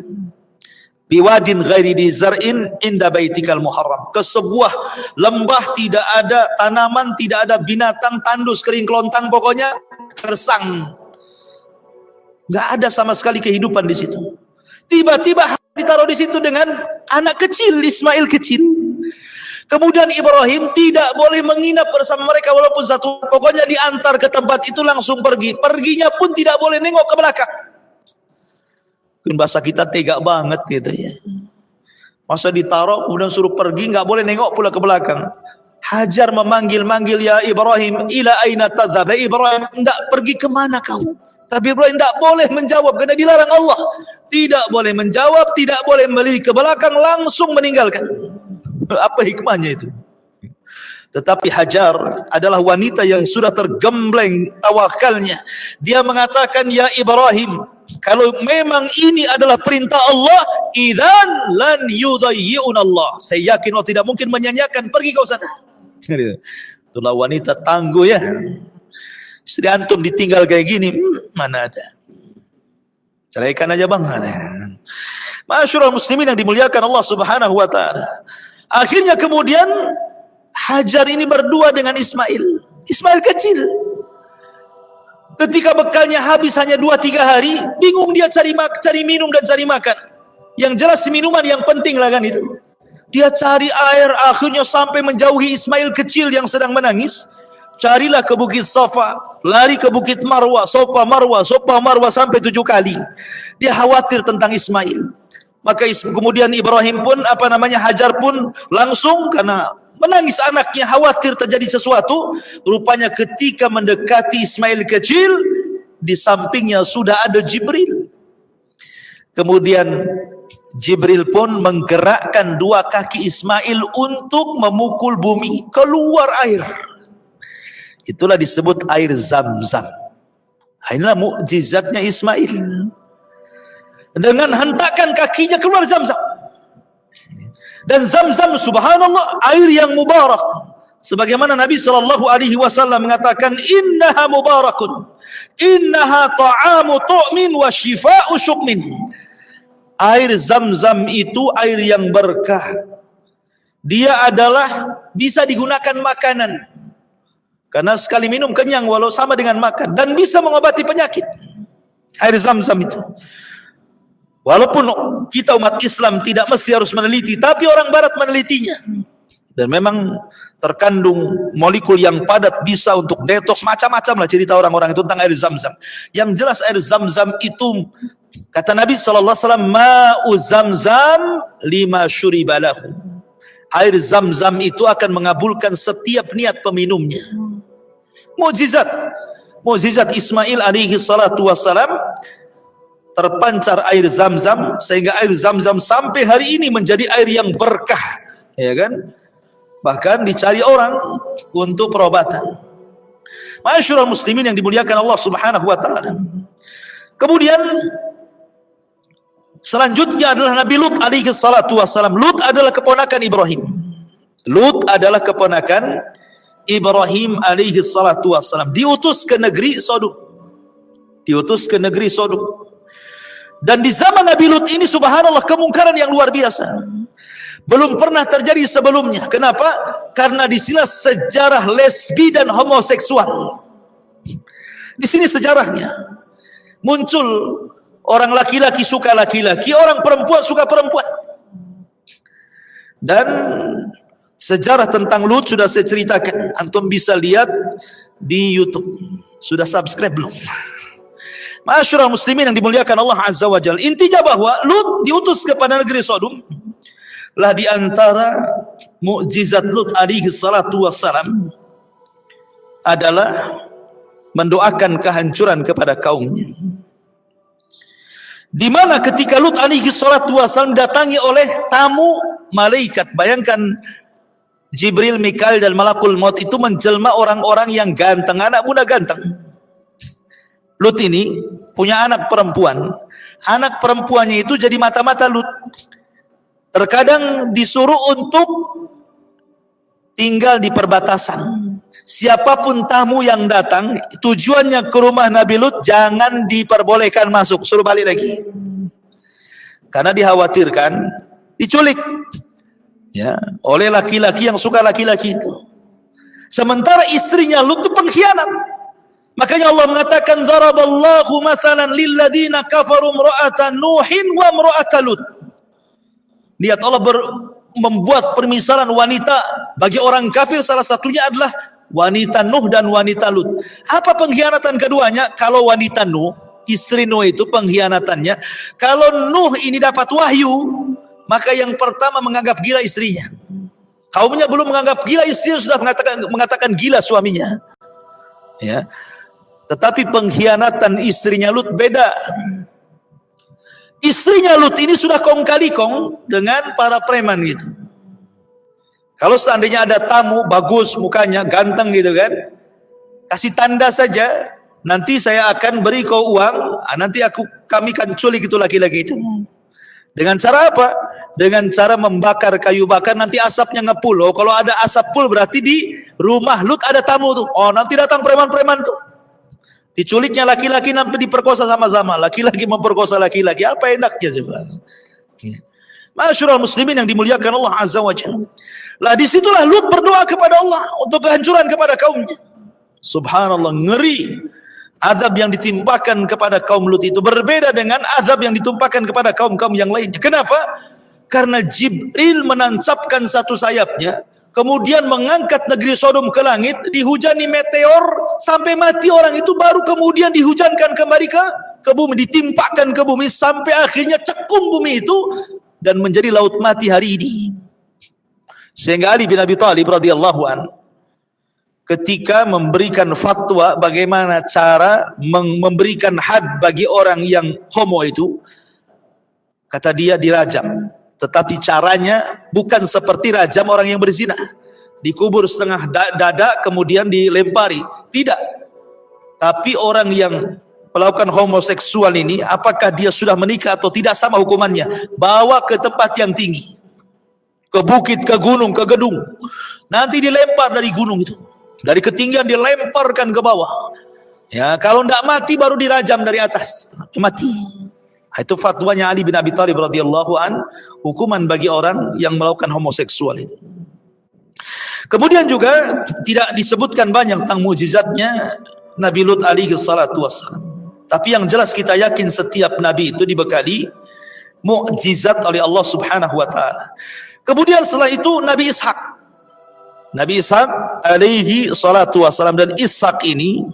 biwadin ghairi di zar'in inda baitikal muharram, ke sebuah lembah, tidak ada tanaman, tidak ada binatang, tandus, kering kelontang, pokoknya gersang. Nggak ada sama sekali kehidupan di situ. Tiba-tiba ditaruh di situ dengan anak kecil, Ismail kecil. Kemudian Ibrahim tidak boleh menginap bersama mereka walaupun satu. Pokoknya diantar ke tempat itu langsung pergi. Perginya pun tidak boleh nengok ke belakang. Mungkin bahasa kita tega banget gitu ya. Masa ditaruh kemudian suruh pergi, nggak boleh nengok pula ke belakang. Hajar memanggil-manggil, ya Ibrahim, ila aina tadhhab? Ibrahim, hendak pergi kemana kau? Tapi Ibrahim tidak boleh menjawab karena dilarang Allah. Tidak boleh menjawab, tidak boleh melirik ke belakang, langsung meninggalkan. Apa hikmahnya itu? Tetapi Hajar adalah wanita yang sudah tergembleng tawakalnya. Dia mengatakan, ya Ibrahim, kalau memang ini adalah perintah Allah, idzan lan yudayyi'un Allah. Saya yakin Allah tidak mungkin menyanyiakan, pergi kau sana. Itulah wanita tangguh ya. Istri antum ditinggal kayak gini, mana ada. Ceraikan aja bang. Masyurul muslimin yang dimuliakan Allah subhanahu wa ta'ala. Akhirnya kemudian Hajar ini berdua dengan Ismail. Ismail kecil. Ketika bekalnya habis hanya 2-3 hari, bingung dia cari minum dan cari makan. Yang jelas minuman yang penting lah kan itu. Dia cari air, akhirnya sampai menjauhi Ismail kecil yang sedang menangis. Carilah ke bukit Safa, lari ke bukit Marwah, Safa Marwah sampai 7 kali. Dia khawatir tentang Ismail. Maka kemudian Ibrahim pun, Hajar pun langsung karena menangis anaknya, khawatir terjadi sesuatu. Rupanya ketika mendekati Ismail kecil, di sampingnya sudah ada Jibril. Kemudian Jibril pun menggerakkan 2 kaki Ismail untuk memukul bumi, keluar air. Itulah disebut air Zam-Zam. Inilah mukjizatnya Ismail. Dengan hentakan kakinya keluar Zam-Zam. Dan Zam-Zam subhanallah air yang mubarak. Sebagaimana Nabi SAW mengatakan, innaha mubarakun, innaha ta'amu tu'min wa shifa'u syukmin. Air Zam-Zam itu air yang berkah. Dia adalah bisa digunakan makanan. Karena sekali minum kenyang walau sama dengan makan. Dan bisa mengobati penyakit. Air Zam-Zam itu. Walaupun kita umat Islam tidak mesti harus meneliti, tapi orang barat menelitinya. Dan memang terkandung molekul yang padat, bisa untuk detox, macam-macam lah cerita orang-orang itu tentang air Zam-Zam. Yang jelas air Zam-Zam itu, kata Nabi SAW, ma'u Zam-Zam lima syuribalahu. Air Zam-Zam itu akan mengabulkan setiap niat peminumnya. Mukjizat Ismail alaihi salatu wassalam, terpancar air Zam-Zam sehingga air Zam-Zam sampai hari ini menjadi air yang berkah, ya kan? Bahkan dicari orang untuk perobatan. Masyurul muslimin yang dimuliakan Allah Subhanahu wa taala. Kemudian Selanjutnya adalah Nabi Lut alaihi salatu wassalam. Lut adalah keponakan Ibrahim. Lut adalah keponakan Ibrahim alaihi salatu wassalam. Diutus ke negeri Sodom. Diutus ke negeri Sodom. Dan di zaman Nabi Lut ini subhanallah kemungkaran yang luar biasa. Belum pernah terjadi sebelumnya. Kenapa? Karena di sini sejarah lesbi dan homoseksual. Di sini sejarahnya. Muncul orang laki-laki suka laki-laki, orang perempuan suka perempuan. Dan sejarah tentang Lut sudah saya ceritakan. Antum bisa lihat di YouTube. Sudah subscribe belum? Masyarul muslimin yang dimuliakan Allah Azza wa Jalla. Intinya bahwa Lut diutus kepada negeri Sodom. Lah di antara mukjizat Lut alaihi salatu wassalam adalah mendoakan kehancuran kepada kaumnya. Di mana ketika Lut alaihi salatu wassalam datangi oleh tamu malaikat. Bayangkan Jibril, Mikail dan Malakul Maut itu menjelma orang-orang yang ganteng, anak muda ganteng. Lut ini punya anak perempuan. Anak perempuannya itu jadi mata-mata Lut. Terkadang disuruh untuk tinggal di perbatasan. Siapapun tamu yang datang, tujuannya ke rumah Nabi Lut, jangan diperbolehkan masuk, suruh balik lagi. Karena dikhawatirkan diculik ya, oleh laki-laki yang suka laki-laki itu. Sementara istrinya Lut itu pengkhianat. Makanya Allah mengatakan, "Daraballahu masalan lilladzina kafaru imra'atan Nuhin wa imra'atan Lut." Lihat Allah membuat permisalan wanita bagi orang kafir, salah satunya adalah wanita Nuh dan wanita Lut. Apa pengkhianatan keduanya? Kalau wanita Nuh, istri Nuh itu pengkhianatannya, kalau Nuh ini dapat wahyu, maka yang pertama menganggap gila istrinya. Kaumnya belum menganggap gila istrinya, sudah mengatakan gila suaminya. Ya. Tetapi pengkhianatan istrinya Lut beda. Istrinya Lut ini sudah kong kali kong dengan para preman gitu. Kalau seandainya ada tamu bagus mukanya, ganteng gitu kan, kasih tanda saja, nanti saya akan beri kau uang, nanti kami akan culik itu laki-laki itu. Dengan cara apa? Dengan cara membakar kayu bakar, nanti asapnya ngepul. Oh, kalau ada asap pul berarti di rumah Lut ada tamu tuh. Oh, nanti datang preman-preman tuh. Diculiknya laki-laki sampai diperkosa sama-sama. Laki-laki memperkosa laki-laki. Apa enaknya coba? Masyarul muslimin yang dimuliakan Allah Azza wa Jalla. Lah disitulah Lut berdoa kepada Allah untuk kehancuran kepada kaumnya. Subhanallah, ngeri. Azab yang ditimpakan kepada kaum Lut itu berbeda dengan azab yang ditimpakan kepada kaum-kaum yang lainnya. Kenapa? Karena Jibril menancapkan satu sayapnya, kemudian mengangkat negeri Sodom ke langit, dihujani meteor sampai mati orang itu, baru kemudian dihujankan kembali ke bumi, ditimpakan ke bumi sampai akhirnya cekung bumi itu dan menjadi laut mati hari ini. Sehingga Ali bin Abi Thalib radhiyallahu an ketika memberikan fatwa bagaimana cara memberikan had bagi orang yang homo itu, kata dia dirajam. Tetapi caranya bukan seperti rajam orang yang berzina, dikubur setengah dada kemudian dilempari, tidak. Tapi orang yang melakukan homoseksual ini, apakah dia sudah menikah atau tidak, sama hukumannya. Bawa ke tempat yang tinggi, ke bukit, ke gunung, ke gedung, nanti dilempar dari gunung itu, dari ketinggian dilemparkan ke bawah. Ya, kalau tidak mati baru dirajam dari atas, mati. Itu fatwanya Ali bin Abi Thalib radhiyallahu an, hukuman bagi orang yang melakukan homoseksual itu. Kemudian juga tidak disebutkan banyak tentang mukjizatnya Nabi Lut alaihi salatu wassalam. Tapi yang jelas kita yakin setiap nabi itu dibekali mukjizat oleh Allah Subhanahu wa taala. Kemudian setelah itu Nabi Ishak. Nabi Ishak alaihi salatu wassalam, dan Ishak ini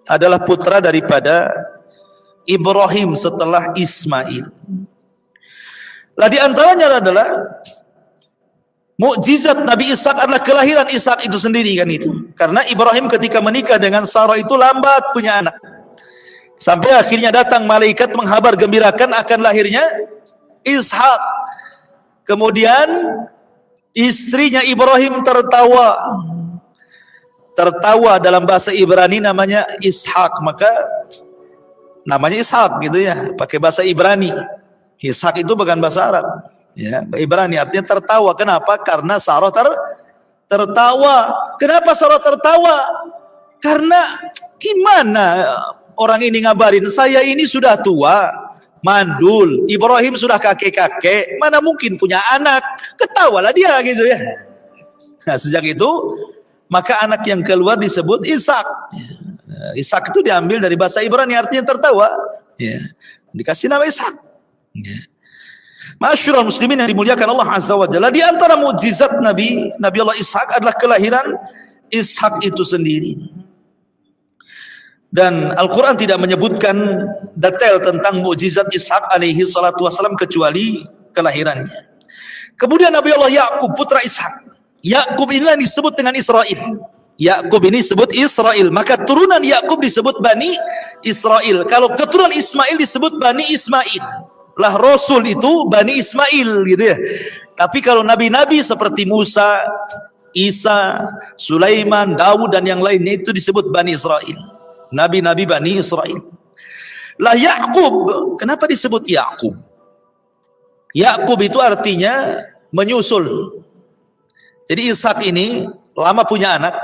adalah putra daripada Ibrahim setelah Ismail. Lah di antaranya adalah mukjizat Nabi Ishak adalah kelahiran Ishak itu sendiri kan itu. Karena Ibrahim ketika menikah dengan Sarah itu lambat punya anak. Sampai akhirnya datang malaikat menghabar gembirakan akan lahirnya Ishak. Kemudian istrinya Ibrahim tertawa. Tertawa dalam bahasa Ibrani namanya Ishak, maka namanya Ishak gitu ya, pakai bahasa Ibrani. Ishak itu bukan bahasa Arab. Ya, Ibrani artinya tertawa. Kenapa? Karena Sarah tertawa. Kenapa Sarah tertawa? Karena gimana orang ini ngabarin, saya ini sudah tua, mandul, Ibrahim sudah kakek-kakek, mana mungkin punya anak? Ketawalah dia gitu ya. Nah, sejak itu maka anak yang keluar disebut Ishak. Ishak itu diambil dari bahasa Ibrani artinya tertawa. Ya. Dikasih nama Ishak. Ya. Masyurul muslimin yang dimuliakan Allah Azza wa Jalla, di antara mukjizat Nabi Allah Ishak adalah kelahiran Ishak itu sendiri. Dan Al-Quran tidak menyebutkan detail tentang mukjizat Ishak alaihi salatu wassalam kecuali kelahirannya. Kemudian Nabi Allah Ya'qub putra Ishak. Ya'qub inilah disebut dengan Israel. Ya'qub ini disebut Israel. Maka turunan Ya'qub disebut Bani Israel. Kalau keturunan Ismail disebut Bani Ismail. Lah Rasul itu Bani Ismail gitu ya. Tapi kalau nabi-nabi seperti Musa, Isa, Sulaiman, Daud dan yang lainnya itu disebut Bani Israel. Nabi-nabi Bani Israel. Lah Ya'qub, kenapa disebut Ya'qub? Ya'qub itu artinya menyusul. Jadi Ishak ini lama punya anak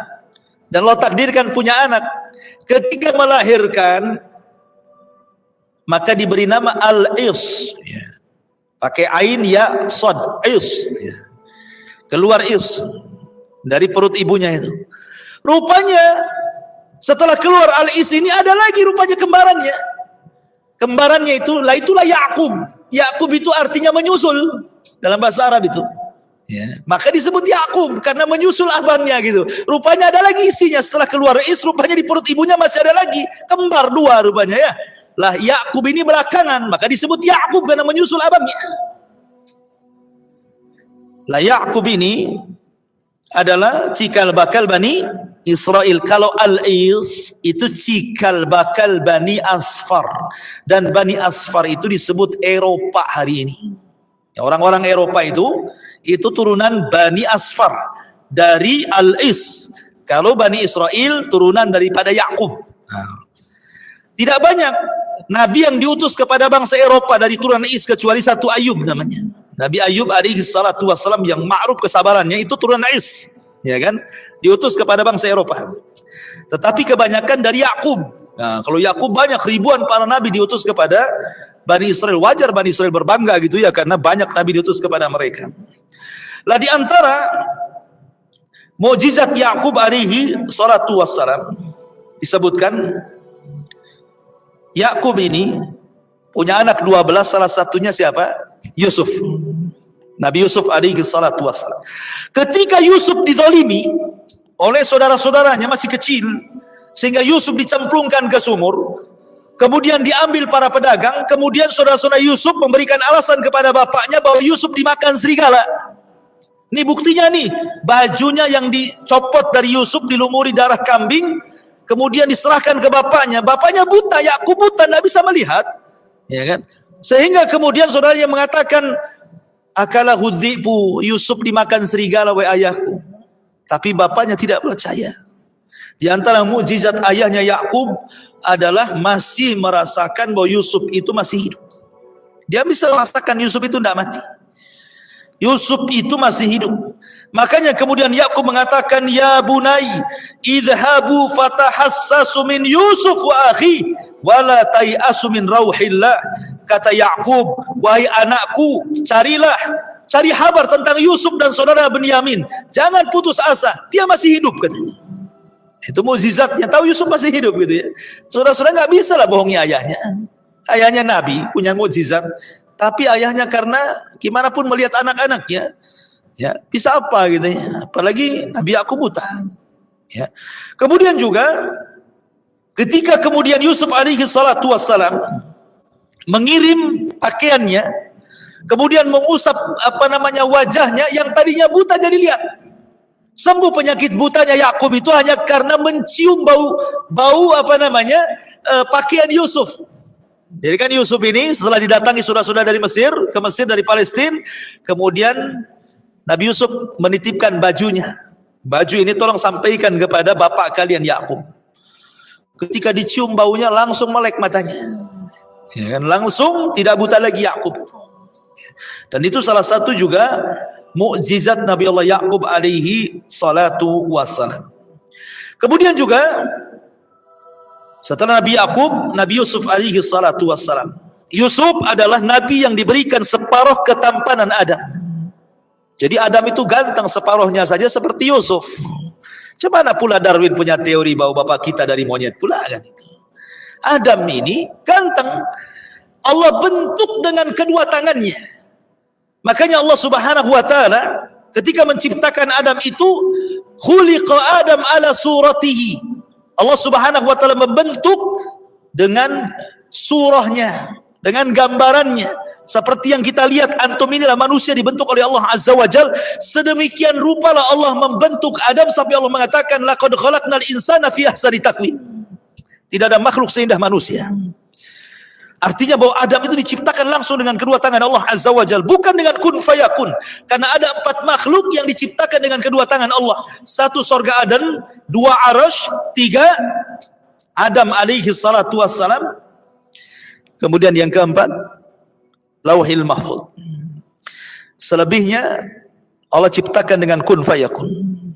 dan Allah takdirkan punya anak. Ketika melahirkan maka diberi nama Al-Is. Ya. Pakai ain ya sod, Is. Ya. Keluar Is dari perut ibunya itu. Rupanya setelah keluar Al-Is ini ada lagi rupanya kembarannya. Kembarannya itulah Ya'qub. Ya'qub itu artinya menyusul dalam bahasa Arab itu. Ya. Maka disebut Ya'qub karena menyusul abangnya gitu. Rupanya ada lagi isinya setelah keluar Is, rupanya di perut ibunya masih ada lagi kembar dua rupanya ya. Lah Ya'qub ini belakangan, maka disebut Ya'qub karena menyusul abangnya. Lah Ya'qub ini adalah cikal bakal Bani Israel. Kalau Al-Is itu cikal bakal Bani Asfar. Dan Bani Asfar itu disebut Eropa hari ini. Orang-orang Eropa itu turunan Bani Asfar dari Al-Is. Kalau Bani Israel turunan daripada Ya'qub. Tidak banyak Nabi yang diutus kepada bangsa Eropa dari turunan Is kecuali satu Ayub namanya. Nabi Ayub alaihi salatu wassalam yang ma'ruf kesabarannya itu turunan Is, ya kan? Diutus kepada bangsa Eropa. Tetapi kebanyakan dari Ya'qub. Nah, kalau Ya'qub banyak ribuan para nabi diutus kepada Bani Israel. Wajar Bani Israel berbangga gitu ya karena banyak nabi diutus kepada mereka. Lah di antara mukjizat Ya'qub alaihi salatu wassalam disebutkan Ya'qub ini punya anak 12, salah satunya siapa? Yusuf. Nabi Yusuf alaihi salatu wassalam. Ketika Yusuf dizalimi oleh saudara-saudaranya masih kecil, sehingga Yusuf dicemplungkan ke sumur, kemudian diambil para pedagang, kemudian saudara-saudara Yusuf memberikan alasan kepada bapaknya bahwa Yusuf dimakan serigala. Ini buktinya nih, bajunya yang dicopot dari Yusuf dilumuri darah kambing, kemudian diserahkan ke bapaknya. Bapaknya buta, Ya'qub buta, tidak bisa melihat, ya kan? Sehingga kemudian saudaranya mengatakan, akalah hudhibu, Yusuf dimakan serigala wahai ayahku. Tapi bapaknya tidak percaya. Di antara mukjizat ayahnya Ya'qub adalah masih merasakan bahwa Yusuf itu masih hidup. Dia bisa merasakan Yusuf itu tidak mati. Yusuf itu masih hidup. Makanya kemudian Ya'qub mengatakan, ya bunai, idhabu fatahassasu min Yusuf wa akhi, wala tai'asu min rauhillah. Kata Ya'qub, wahai anakku, cari kabar tentang Yusuf dan saudara Benyamin. Jangan putus asa, dia masih hidup katanya. Itu mukjizatnya, tahu Yusuf masih hidup gitu ya. Saudara-saudara nggak bisa lah bohongi ayahnya. Ayahnya Nabi, punya mukjizat. Tapi ayahnya karena gimana pun melihat anak-anaknya, ya bisa apa gitu ya. Apalagi Nabi Ya'qub buta. Ya. Kemudian juga ketika kemudian Yusuf alaihi salatu wassalam mengirim pakaiannya, kemudian mengusap wajahnya yang tadinya buta jadi lihat. Sembuh penyakit butanya Ya'qub itu hanya karena mencium bau pakaian Yusuf. Jadi kan Yusuf ini setelah didatangi saudara-saudara dari Mesir, ke Mesir dari Palestina, kemudian Nabi Yusuf menitipkan bajunya. Baju ini tolong sampaikan kepada bapak kalian Ya'qub. Ketika dicium baunya langsung melek matanya. Ya kan? Langsung tidak buta lagi Ya'qub. Dan itu salah satu juga mukjizat Nabi Allah Yaqub alaihi salatu wassalam. Kemudian juga setelah Nabi Yaqub, Nabi Yusuf alaihi salatu wassalam. Yusuf adalah nabi yang diberikan separuh ketampanan Adam. Jadi Adam itu ganteng separuhnya saja seperti Yusuf. Cemana pula Darwin punya teori bahwa bapak kita dari monyet pula kan itu. Adam ini ganteng. Allah bentuk dengan kedua tangannya. Makanya Allah Subhanahu wa taala ketika menciptakan Adam itu, khuliqa Adam ala suratihi. Allah Subhanahu wa taala membentuk dengan surahnya, dengan gambarannya. Seperti yang kita lihat, antum inilah manusia dibentuk oleh Allah Azza wa Jal. Sedemikian rupalah Allah membentuk Adam sampai Allah mengatakan laqad khalaqnal insana fi ahsani taqwim. Tidak ada makhluk seindah manusia. Artinya bahwa Adam itu diciptakan langsung dengan kedua tangan Allah Azza wa Jal, bukan dengan kun fayakun. Karena ada 4 makhluk yang diciptakan dengan kedua tangan Allah. 1 sorga Aden, 2 Arash, 3 Adam alaihi salatu wassalam. Kemudian yang keempat, Lauhil Mahfuz. Selebihnya Allah ciptakan dengan kun fayakun.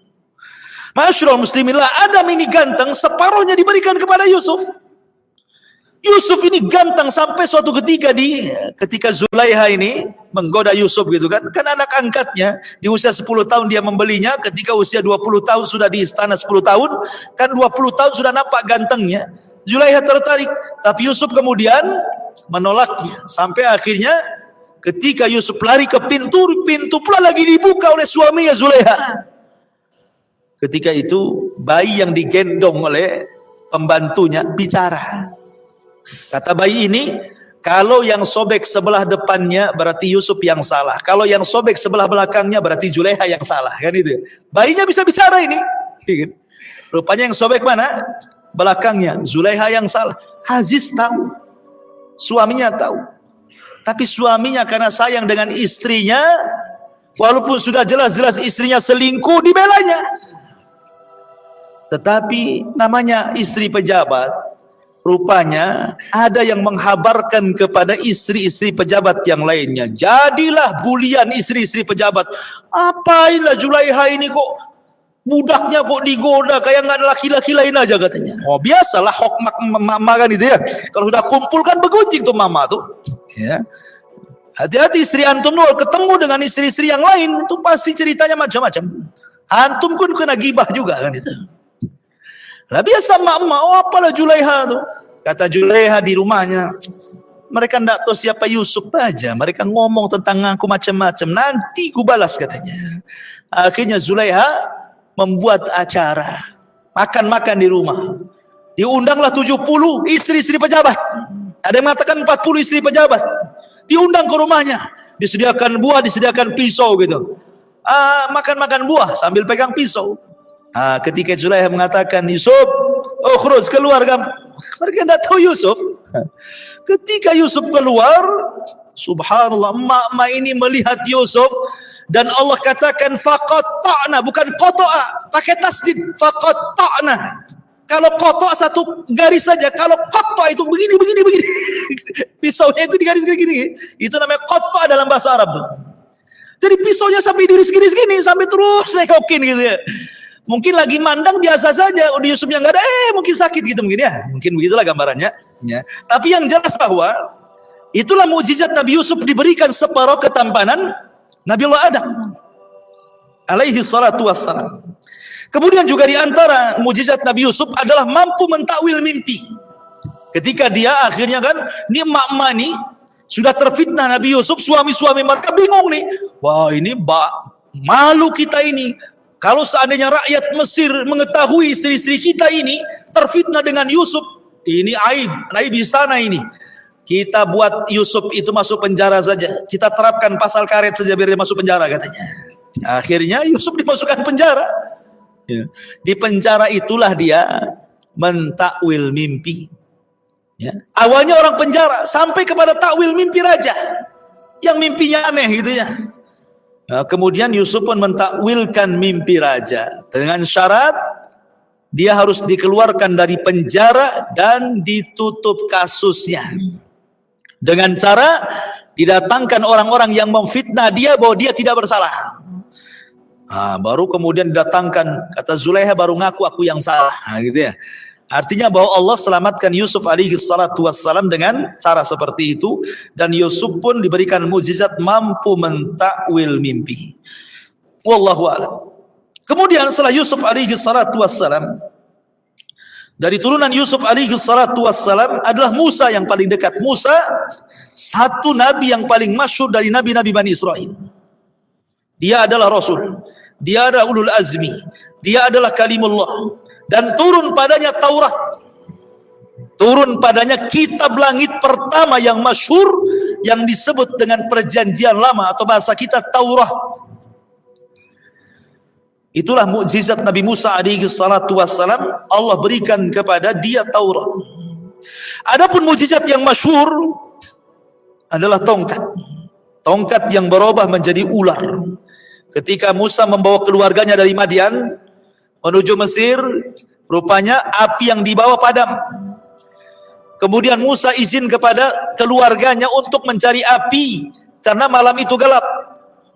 Masyaallah muslimin, Adam ini ganteng, separuhnya diberikan kepada Yusuf. Yusuf ini ganteng sampai suatu ketika Zulaiha ini menggoda Yusuf gitu kan. Kan anak angkatnya di usia 10 tahun dia membelinya, ketika usia 20 tahun sudah di istana 10 tahun, kan 20 tahun sudah nampak gantengnya. Zulaiha tertarik, tapi Yusuf kemudian menolaknya. Sampai akhirnya ketika Yusuf lari ke pintu pula lagi dibuka oleh suaminya Zulaiha. Ketika itu bayi yang digendong oleh pembantunya bicara. Kata bayi ini, kalau yang sobek sebelah depannya berarti Yusuf yang salah. Kalau yang sobek sebelah belakangnya berarti Zulaiha yang salah. Kan itu. Bayinya bisa bicara ini. Rupanya yang sobek mana? Belakangnya. Zulaiha yang salah. Aziz tahu. Suaminya tahu. Tapi suaminya karena sayang dengan istrinya, walaupun sudah jelas-jelas istrinya selingkuh, dibelanya. Tetapi namanya istri pejabat, rupanya ada yang menghabarkan kepada istri-istri pejabat yang lainnya. Jadilah bulian istri-istri pejabat. Apainlah Zulaiha ini kok budaknya kok digoda kayak nggak ada laki-laki lain aja katanya. Oh biasalah hok mama kan itu ya. Kalau sudah kumpul kan begunjing tuh mama tuh. Ya. Hati-hati istri antum tuh ketemu dengan istri-istri yang lain itu pasti ceritanya macam-macam. Antum pun kena gibah juga kan itu. Lah biasa mak-mak, oh apalah Zulaiha tuh. Kata Zulaiha di rumahnya, mereka enggak tahu siapa Yusuf aja. Mereka ngomong tentang aku macam-macam. Nanti ku balas katanya. Akhirnya Zulaiha membuat acara. Makan-makan di rumah. Diundanglah 70 istri-istri pejabat. Ada yang mengatakan 40 istri pejabat. Diundang ke rumahnya. Disediakan buah, disediakan pisau gitu. Makan-makan buah sambil pegang pisau. Ketika Zulaiha mengatakan, Yusuf, ukhruj, keluar kamu. Mereka tidak tahu Yusuf. Ketika Yusuf keluar, subhanallah, emak-emak ini melihat Yusuf, dan Allah katakan faqatta'na, bukan qata'a, pakai tasdid, faqatta'na. Kalau qata' satu garis saja, kalau qatta' itu begini. Pisaunya itu digaris gini. Itu namanya qata' dalam bahasa Arab. Jadi pisaunya sampai diris-giris gini, sampai terus nekokin gitu ya. Mungkin lagi mandang biasa saja, di Yusufnya nggak ada, mungkin sakit gitu mungkin ya. Mungkin begitulah gambarannya. Ya. Tapi yang jelas bahwa itulah mukjizat Nabi Yusuf diberikan separuh ketampanan Nabi Allah Adam alaihi salatu wassalam. Kemudian juga di antara mukjizat Nabi Yusuf adalah mampu mentakwil mimpi. Ketika dia akhirnya kan, ini emak-emak nih sudah terfitnah Nabi Yusuf, suami-suami mereka bingung nih. Wah ini malu kita ini. Kalau seandainya rakyat Mesir mengetahui istri-istri kita ini terfitnah dengan Yusuf, ini aib istana ini. Kita buat Yusuf itu masuk penjara saja. Kita terapkan pasal karet saja biar dia masuk penjara katanya. Akhirnya Yusuf dimasukkan penjara. Ya. Di penjara itulah dia mentakwil mimpi. Ya. Awalnya orang penjara sampai kepada takwil mimpi raja yang mimpinya aneh gitu ya. Nah, kemudian Yusuf pun mentakwilkan mimpi raja dengan syarat dia harus dikeluarkan dari penjara dan ditutup kasusnya dengan cara Didatangkan orang-orang yang memfitnah dia bahwa dia tidak bersalah. Baru kemudian didatangkan, kata Zulaiha baru ngaku aku yang salah. Gitu ya. Artinya bahwa Allah selamatkan Yusuf alaihi salatu wassalam dengan cara seperti itu, dan Yusuf pun diberikan mukjizat mampu mentakwil mimpi. Wallahu a'lam. Kemudian setelah Yusuf alaihi salatu wassalam, dari turunan Yusuf alaihi salatu wassalam adalah Musa yang paling dekat. Musa satu nabi yang paling masyhur dari nabi-nabi Bani Israel. Dia adalah Rasul, dia adalah ulul azmi, dia adalah kalimullah, dan turun padanya Taurat, turun padanya kitab langit pertama yang masyhur yang disebut dengan perjanjian lama atau bahasa kita Taurat. Itulah mukjizat Nabi Musa alaihi salatu wassalam, Allah berikan kepada dia Taurat. Adapun mukjizat yang masyhur adalah tongkat. Tongkat yang berubah menjadi ular. Ketika Musa membawa keluarganya dari Madian menuju Mesir, rupanya api yang dibawa padam. Kemudian Musa izin kepada keluarganya untuk mencari api karena malam itu gelap.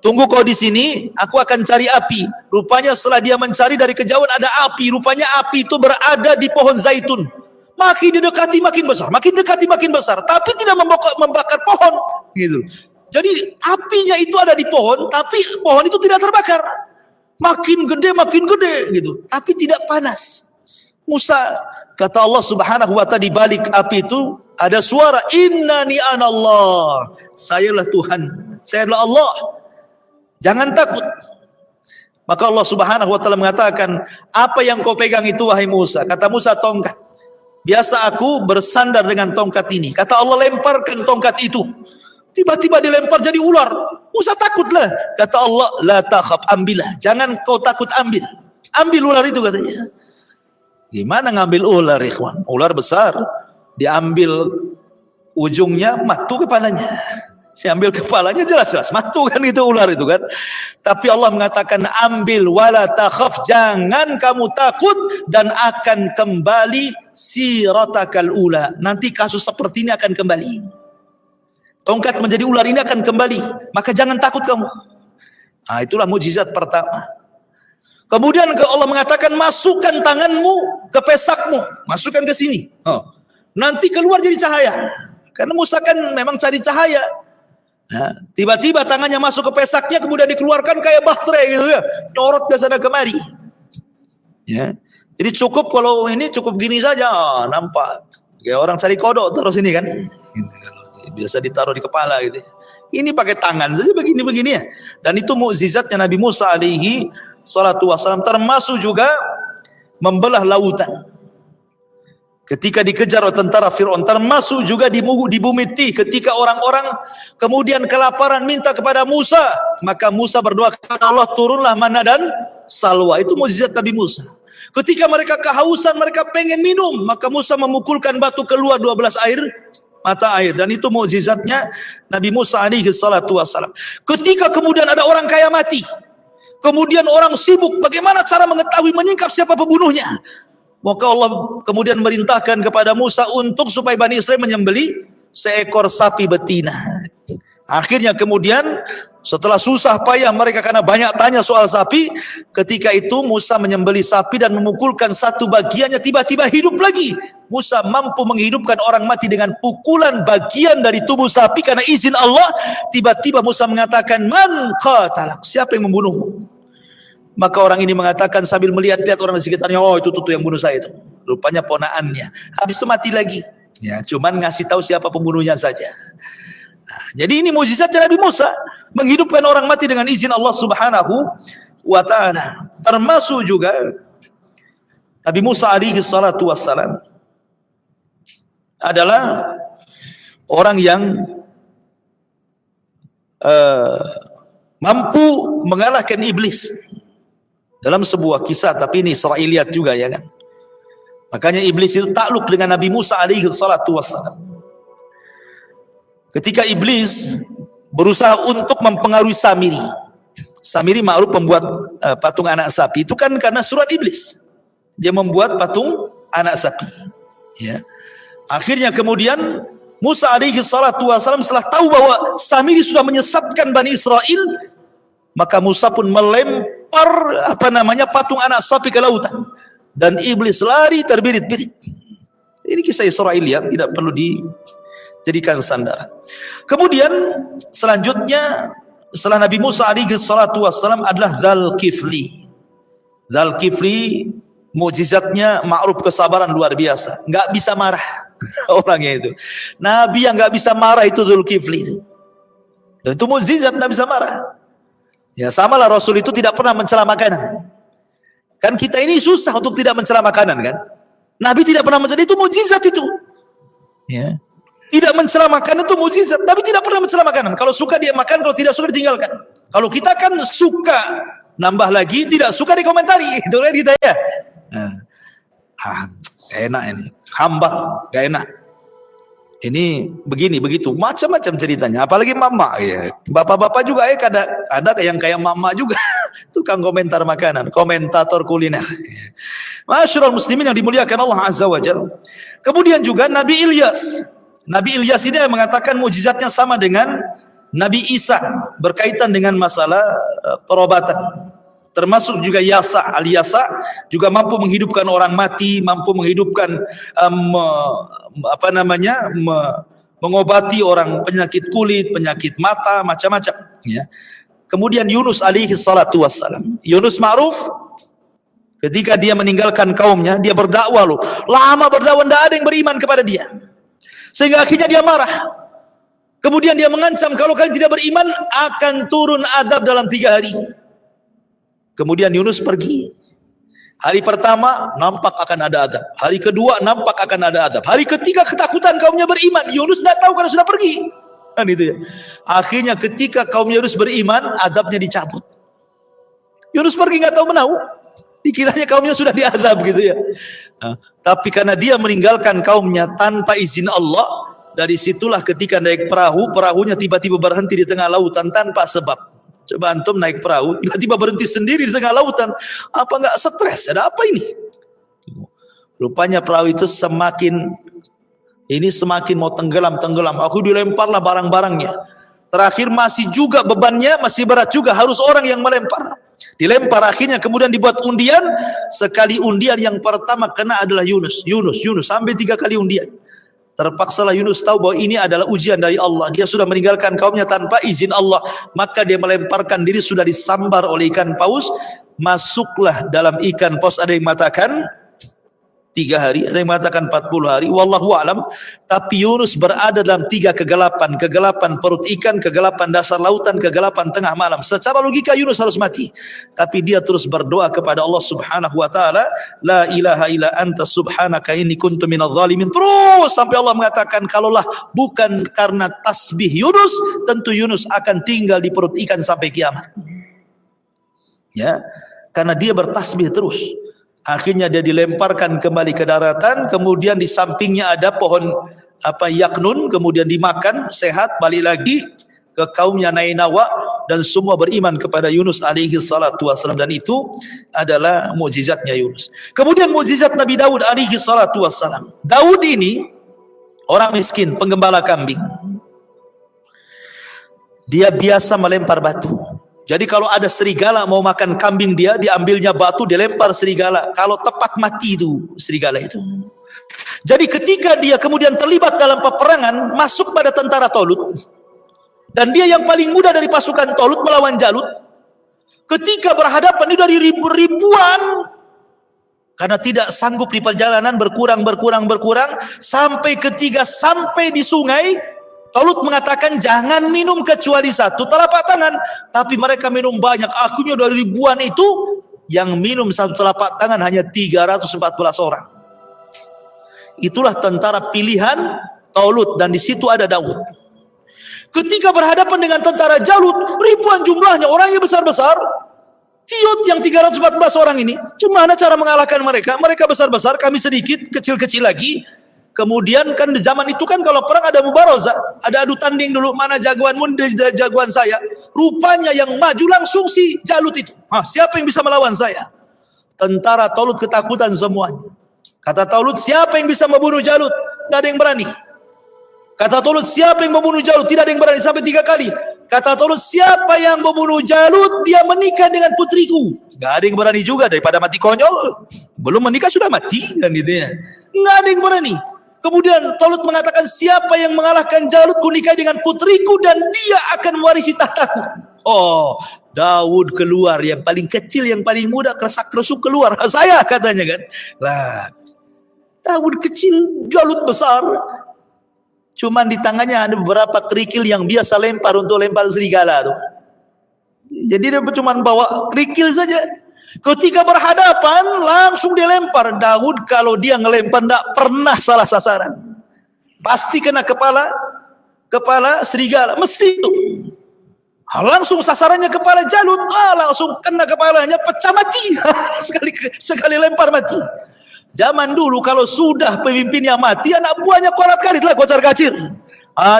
Tunggu kau di sini, aku akan cari api. Rupanya setelah dia mencari dari kejauhan ada api. Rupanya api itu berada di pohon zaitun. Makin didekati makin besar, makin dekati makin besar, tapi tidak membakar pohon. Gitu. Jadi apinya itu ada di pohon, tapi pohon itu tidak terbakar. Makin gede gitu, tapi tidak panas. Musa, kata Allah Subhanahu wa ta'ala, di balik api itu ada suara, innani anallah, sayalah Tuhan, saya adalah Allah. Jangan takut. Maka Allah Subhanahu wa ta'ala mengatakan, apa yang kau pegang itu wahai Musa? Kata Musa, tongkat. Biasa aku bersandar dengan tongkat ini. Kata Allah, lemparkan tongkat itu. Tiba-tiba dilempar jadi ular. Musa takutlah. Kata Allah, la takhaf, ambillah. Jangan kau takut, ambil. Ambil ular itu katanya. Gimana ngambil ular, ikhwan? Ular besar. Diambil ujungnya, matu kepalanya. Diambil kepalanya jelas-jelas matu kan, itu ular itu kan. Tapi Allah mengatakan ambil, wala takhaf, jangan kamu takut, dan akan kembali siratakal ula. Nanti kasus seperti ini akan kembali. Tongkat menjadi ular ini akan kembali, maka jangan takut kamu. Itulah mukjizat pertama. Kemudian Allah mengatakan masukkan tanganmu ke pesakmu, masukkan ke sini. Nanti keluar jadi cahaya. Karena Musa kan memang cari cahaya. Tiba-tiba tangannya masuk ke pesaknya, kemudian dikeluarkan kayak baterai gitu ya, nyorot ke sana kemari. Ya. Jadi cukup kalau ini cukup gini saja, nampak. Kayak orang cari kodok terus ini kan. Gitu, biasa ditaruh di kepala gitu. Ini pakai tangan saja begini-begini ya. Dan itu mukjizatnya Nabi Musa alaihi salatu wassalam, termasuk juga membelah lautan. Ketika dikejar oleh tentara Fir'aun, termasuk juga di bumi Tih, ketika orang-orang kemudian kelaparan minta kepada Musa, maka Musa berdoa kepada Allah, turunlah manna dan salwa. Itu mukjizat Nabi Musa. Ketika mereka kehausan, mereka pengen minum, maka Musa memukulkan batu, keluar 12 mata air, dan itu mukjizatnya Nabi Musa alaihi salatu wassalam. Ketika kemudian ada orang kaya mati, kemudian orang sibuk bagaimana cara mengetahui, menyingkap siapa pembunuhnya, maka Allah kemudian merintahkan kepada Musa untuk supaya Bani Israel menyembelih seekor sapi betina. Akhirnya kemudian setelah susah payah mereka karena banyak tanya soal sapi, ketika itu Musa menyembelih sapi dan memukulkan satu bagiannya, tiba-tiba hidup lagi. Musa mampu menghidupkan orang mati dengan pukulan bagian dari tubuh sapi karena izin Allah. Tiba-tiba Musa mengatakan, man qatalak, siapa yang membunuhmu? Maka orang ini mengatakan sambil melihat-lihat orang di sekitarnya, oh itu yang bunuh saya itu. Rupanya ponaannya. Habis itu mati lagi. Ya, cuman ngasih tahu siapa pembunuhnya saja. Jadi ini mukjizatnya Nabi Musa, menghidupkan orang mati dengan izin Allah Subhanahu wa ta'ala. Termasuk juga Nabi Musa alaihi salatu wassalam adalah orang yang mampu mengalahkan iblis. Dalam sebuah kisah, tapi ini Israiliyat juga ya kan. Makanya iblis itu takluk dengan Nabi Musa alaihi salatu wassalam. Ketika iblis berusaha untuk mempengaruhi Samiri. Samiri ma'ruf pembuat patung anak sapi. Itu kan karena surat iblis. Dia membuat patung anak sapi. Ya. Akhirnya kemudian Musa alaihi salatu wasalam setelah tahu bahwa Samiri sudah menyesatkan Bani Israel, maka Musa pun melempar patung anak sapi ke lautan, dan iblis lari terbirit-birit. Ini kisah Israiliyat, tidak perlu dijadikan sandaran. Kemudian selanjutnya setelah Nabi Musa alaihi salatu wassalam adalah Dzulkifli. Dzulkifli mukjizatnya ma'ruf kesabaran luar biasa, nggak bisa marah orangnya itu. Nabi yang nggak bisa marah itu Dzulkifli itu. Dan itu mukjizat, nggak bisa marah. Ya samalah Rasul itu tidak pernah mencela makanan. Kan kita ini susah untuk tidak mencela makanan kan. Nabi tidak pernah mencela, itu mukjizat itu. Ya. Tidak mencela makanan itu mukjizat. Nabi tidak pernah mencela makanan. Kalau suka dia makan, kalau tidak suka ditinggalkan. Kalau kita kan suka nambah lagi, tidak suka dikomentari. Itu kan kita ya. Gak enak ini. Hambar, gak enak. Ini begini begitu, macam-macam ceritanya. Apalagi mama ya. Bapak-bapak juga ada yang kayak mama juga. Tukang komentar makanan, komentator kuliner. Masyarul muslimin yang dimuliakan Allah Azza wa Jalla. Kemudian juga Nabi Ilyas. Nabi Ilyas ini mengatakan mukjizatnya sama dengan Nabi Isa berkaitan dengan masalah perobatan. Termasuk juga Yasa, Al-Yasa juga mampu menghidupkan orang mati, mampu menghidupkan mengobati orang penyakit kulit, penyakit mata, macam-macam ya. Kemudian Yunus alaihi salatu wassalam. Yunus ma'ruf ketika dia meninggalkan kaumnya, dia berdakwah loh. Lama berdakwah, tidak ada yang beriman kepada dia. Sehingga akhirnya dia marah. Kemudian dia mengancam, kalau kalian tidak beriman akan turun azab dalam 3 hari. Kemudian Yunus pergi. Hari pertama nampak akan ada azab. Hari kedua nampak akan ada azab. Hari ketiga ketakutan kaumnya beriman. Yunus tidak tahu karena sudah pergi. Kan itu ya. Akhirnya ketika kaum Yunus beriman, azabnya dicabut. Yunus pergi nggak tahu menahu. Dikiranya kaumnya sudah diazab gitu ya. Tapi karena dia meninggalkan kaumnya tanpa izin Allah, dari situlah ketika naik perahu, perahunya tiba-tiba berhenti di tengah lautan tanpa sebab. Coba antum naik perahu, tiba-tiba berhenti sendiri di tengah lautan. Apa nggak stres? Ada apa ini? Rupanya perahu itu semakin mau tenggelam. Aku dilemparlah barang-barangnya. Terakhir masih juga bebannya, masih berat juga. Harus orang yang melempar. Dilempar, akhirnya kemudian dibuat undian. Sekali undian yang pertama kena adalah Yunus. Sampai 3 kali undian. Terpaksalah Yunus tahu bahwa ini adalah ujian dari Allah. Dia sudah meninggalkan kaumnya tanpa izin Allah. Maka dia melemparkan diri, sudah disambar oleh ikan paus. Masuklah dalam ikan paus. Ada yang mengatakan 3 hari, ada yang mengatakan 40 hari. Wallahu a'lam. Tapi Yunus berada dalam 3 kegelapan. Kegelapan perut ikan, kegelapan dasar lautan, kegelapan tengah malam. Secara logika Yunus harus mati. Tapi dia terus berdoa kepada Allah Subhanahu wa taala, la ilaha illa anta subhanaka inni kuntu minadh dhalimin. Terus sampai Allah mengatakan, kalaulah bukan karena tasbih Yunus, tentu Yunus akan tinggal di perut ikan sampai kiamat. Ya, karena dia bertasbih terus. Akhirnya dia dilemparkan kembali ke daratan, kemudian di sampingnya ada pohon yaknun, kemudian dimakan, sehat, balik lagi ke kaumnya Nainawa, dan semua beriman kepada Yunus alaihi salatu wassalam. Dan itu adalah mukjizatnya Yunus. Kemudian mukjizat Nabi Daud alaihi salatu wassalam. Daud ini orang miskin, penggembala kambing. Dia biasa melempar batu. Jadi kalau ada serigala mau makan kambing dia, diambilnya batu, dilempar serigala. Kalau tepat mati itu serigala itu. Jadi ketika dia kemudian terlibat dalam peperangan, masuk pada tentara Tolut, dan dia yang paling muda dari pasukan Tolut melawan Jalut, ketika berhadapan itu dari ribuan, karena tidak sanggup di perjalanan, berkurang, sampai ketiga sampai di sungai, Tolut mengatakan jangan minum kecuali 1 telapak tangan, tapi mereka minum banyak. Akhirnya dari ribuan itu yang minum 1 telapak tangan hanya 314 orang. Itulah tentara pilihan Tolut, dan di situ ada Daud. Ketika berhadapan dengan tentara Jalut, ribuan jumlahnya, orangnya besar-besar. Ciut yang 314 orang ini, gimana cara mengalahkan mereka? Mereka besar-besar, kami sedikit, kecil-kecil lagi. Kemudian kan di zaman itu kan kalau perang ada mubarazah, ada adu tanding dulu, mana jagoanmu, jagoan saya. Rupanya yang maju langsung si Jalut itu. Siapa yang bisa melawan saya? Tentara Tolut ketakutan semuanya. Kata Tolut, siapa yang bisa membunuh Jalut? Tidak ada yang berani. Kata Talut, siapa yang membunuh Jalut? Tidak ada yang berani, sampai 3 kali. Kata Talut, siapa yang membunuh Jalut? Dia menikah dengan putriku. Gak ada yang berani juga, daripada mati konyol. Belum menikah sudah mati, kan gitu ya. Gak ada yang berani. Kemudian Talut mengatakan, siapa yang mengalahkan Jalut, ku nikah dengan putriku dan dia akan mewarisi tahtaku. Oh, Daud keluar, yang paling kecil, yang paling muda, keresak-keresuk keluar. Saya katanya kan. Lah, Daud kecil, Jalut besar. Cuman di tangannya ada beberapa kerikil yang biasa lempar untuk lempar serigala tuh. Jadi dia cuma bawa kerikil saja. Ketika berhadapan langsung dia lempar. Daud kalau dia ngelempar tidak pernah salah sasaran. Pasti kena kepala serigala, mesti itu. Langsung sasarannya kepala Jalut, langsung kena kepalanya, pecah mati. sekali lempar mati. Zaman dulu kalau sudah pemimpinnya mati, anak buahnya korat-karit lah, kocar-kacir.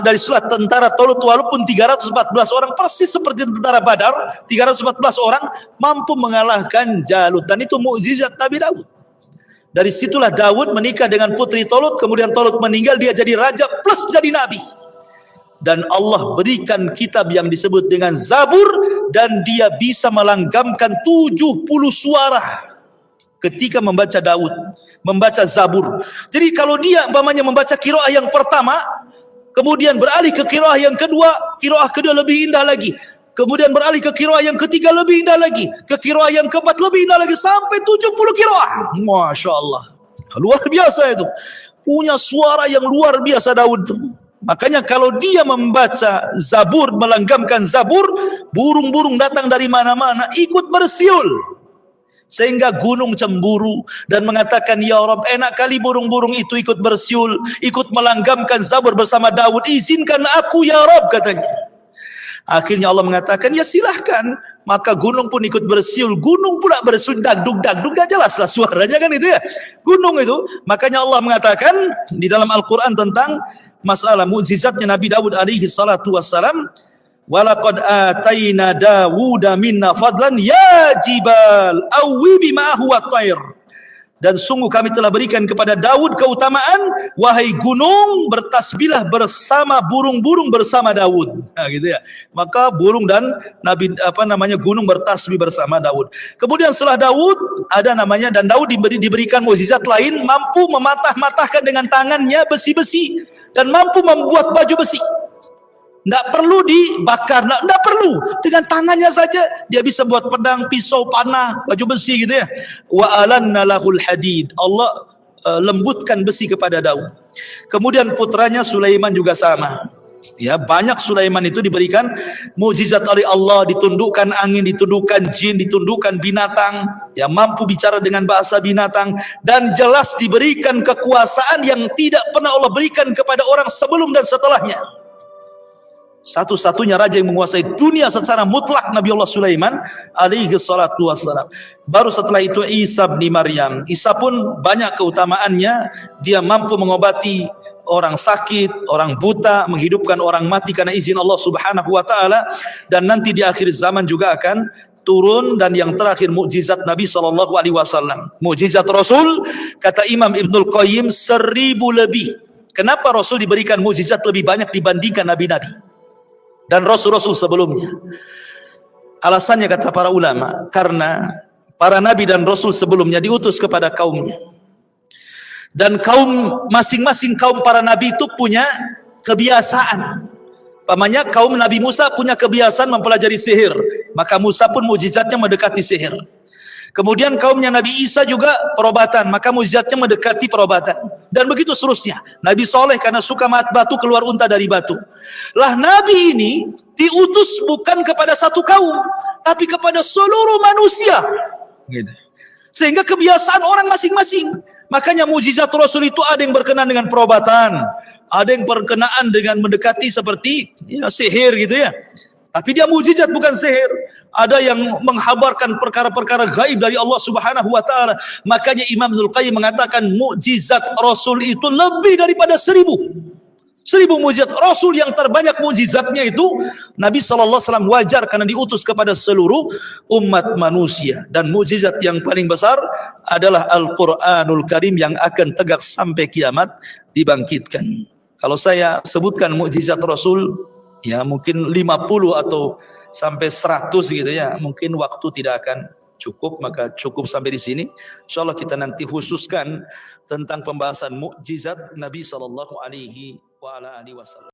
Dari surat tentara Talut, walaupun 314 orang, persis seperti tentara Badar, 314 orang mampu mengalahkan Jalut, dan itu mukjizat Nabi Daud. Dari situlah Daud menikah dengan putri Talut, kemudian Talut meninggal, dia jadi raja plus jadi nabi. Dan Allah berikan kitab yang disebut dengan Zabur, dan dia bisa melanggamkan 70 suara ketika membaca Daud, membaca Zabur. Jadi kalau dia umpamanya membaca qiraah yang pertama, kemudian beralih ke qiraah yang kedua, qiraah kedua lebih indah lagi. Kemudian beralih ke qiraah yang ketiga lebih indah lagi, ke qiraah yang keempat lebih indah lagi, sampai 70 qiraah. Masya Allah, luar biasa itu. Punya suara yang luar biasa Daud itu. Makanya kalau dia membaca Zabur, melanggamkan Zabur, burung-burung datang dari mana-mana ikut bersiul. Sehingga gunung cemburu dan mengatakan, ya Rabb, enak kali burung-burung itu ikut bersiul, ikut melanggamkan Zabur bersama Daud, izinkan aku ya Rabb, katanya. Akhirnya Allah mengatakan, ya silahkan. Maka gunung pun ikut bersiul, gunung pula bersiul, dagdug-dagdug, gak jelas lah suaranya kan itu ya, gunung itu. Makanya Allah mengatakan di dalam Al-Quran tentang masalah mukjizatnya Nabi Daud alaihi salatu wassalam, walaqad ataina Dawuda minna fadlan ya jibal awwibi ma'ahu wat-thair. Dan sungguh kami telah berikan kepada Daud keutamaan, wahai gunung bertasbihlah bersama burung-burung bersama Daud. Nah, gitu ya. Maka burung dan gunung bertasbih bersama Daud. Kemudian setelah Daud ada namanya, dan Daud diberikan mukjizat lain, mampu mematah-matahkan dengan tangannya besi-besi dan mampu membuat baju besi. Tidak perlu dibakar, tidak perlu, dengan tangannya saja dia bisa buat pedang, pisau, panah, baju besi gitu ya. Wa alanna lahul hadid, Allah lembutkan besi kepada Daud. Kemudian putranya Sulaiman juga sama. Ya, banyak Sulaiman itu diberikan mukjizat oleh Allah, ditundukkan angin, ditundukkan jin, ditundukkan binatang, ya, mampu bicara dengan bahasa binatang, dan jelas diberikan kekuasaan yang tidak pernah Allah berikan kepada orang sebelum dan setelahnya. Satu-satunya raja yang menguasai dunia secara mutlak Nabi Allah Sulaiman alaihi salatu wassalam. Baru setelah itu Isa bin Maryam. Isa pun banyak keutamaannya. Dia mampu mengobati orang sakit, orang buta, menghidupkan orang mati karena izin Allah Subhanahu wa taala, dan nanti di akhir zaman juga akan turun. Dan yang terakhir mukjizat Nabi sallallahu alaihi wasallam. Mukjizat Rasul, kata Imam Ibnul Qayyim, 1000 lebih. Kenapa Rasul diberikan mukjizat lebih banyak dibandingkan nabi-nabi dan rasul-rasul sebelumnya? Alasannya kata para ulama, karena para nabi dan rasul sebelumnya diutus kepada kaumnya, dan kaum masing-masing kaum para nabi itu punya kebiasaan. Pamannya kaum Nabi Musa punya kebiasaan mempelajari sihir, maka Musa pun mukjizatnya mendekati sihir. Kemudian kaumnya Nabi Isa juga perobatan, maka mukjizatnya mendekati perobatan. Dan begitu seterusnya. Nabi Soleh karena suka mat batu, keluar unta dari batu. Lah Nabi ini diutus bukan kepada satu kaum, tapi kepada seluruh manusia. Gitu. Sehingga kebiasaan orang masing-masing. Makanya mukjizat Rasul itu ada yang berkenaan dengan perobatan, ada yang berkenaan dengan mendekati seperti ya, sihir gitu ya. Tapi dia mukjizat bukan sihir. Ada yang menghabarkan perkara-perkara gaib dari Allah Subhanahu wa taala. Makanya Imam Ibnul Qayyim mengatakan mukjizat Rasul itu lebih daripada 1000 mukjizat. Rasul yang terbanyak mukjizatnya itu Nabi sallallahu alaihi wasallam, wajar karena diutus kepada seluruh umat manusia. Dan mukjizat yang paling besar adalah Al-Qur'anul Karim yang akan tegak sampai kiamat dibangkitkan. Kalau saya sebutkan mukjizat Rasul, ya mungkin 50 atau sampai 100 gitu ya, mungkin waktu tidak akan cukup, maka cukup sampai di sini. Insyaallah kita nanti khususkan tentang pembahasan mukjizat Nabi sallallahu alaihi wasallam.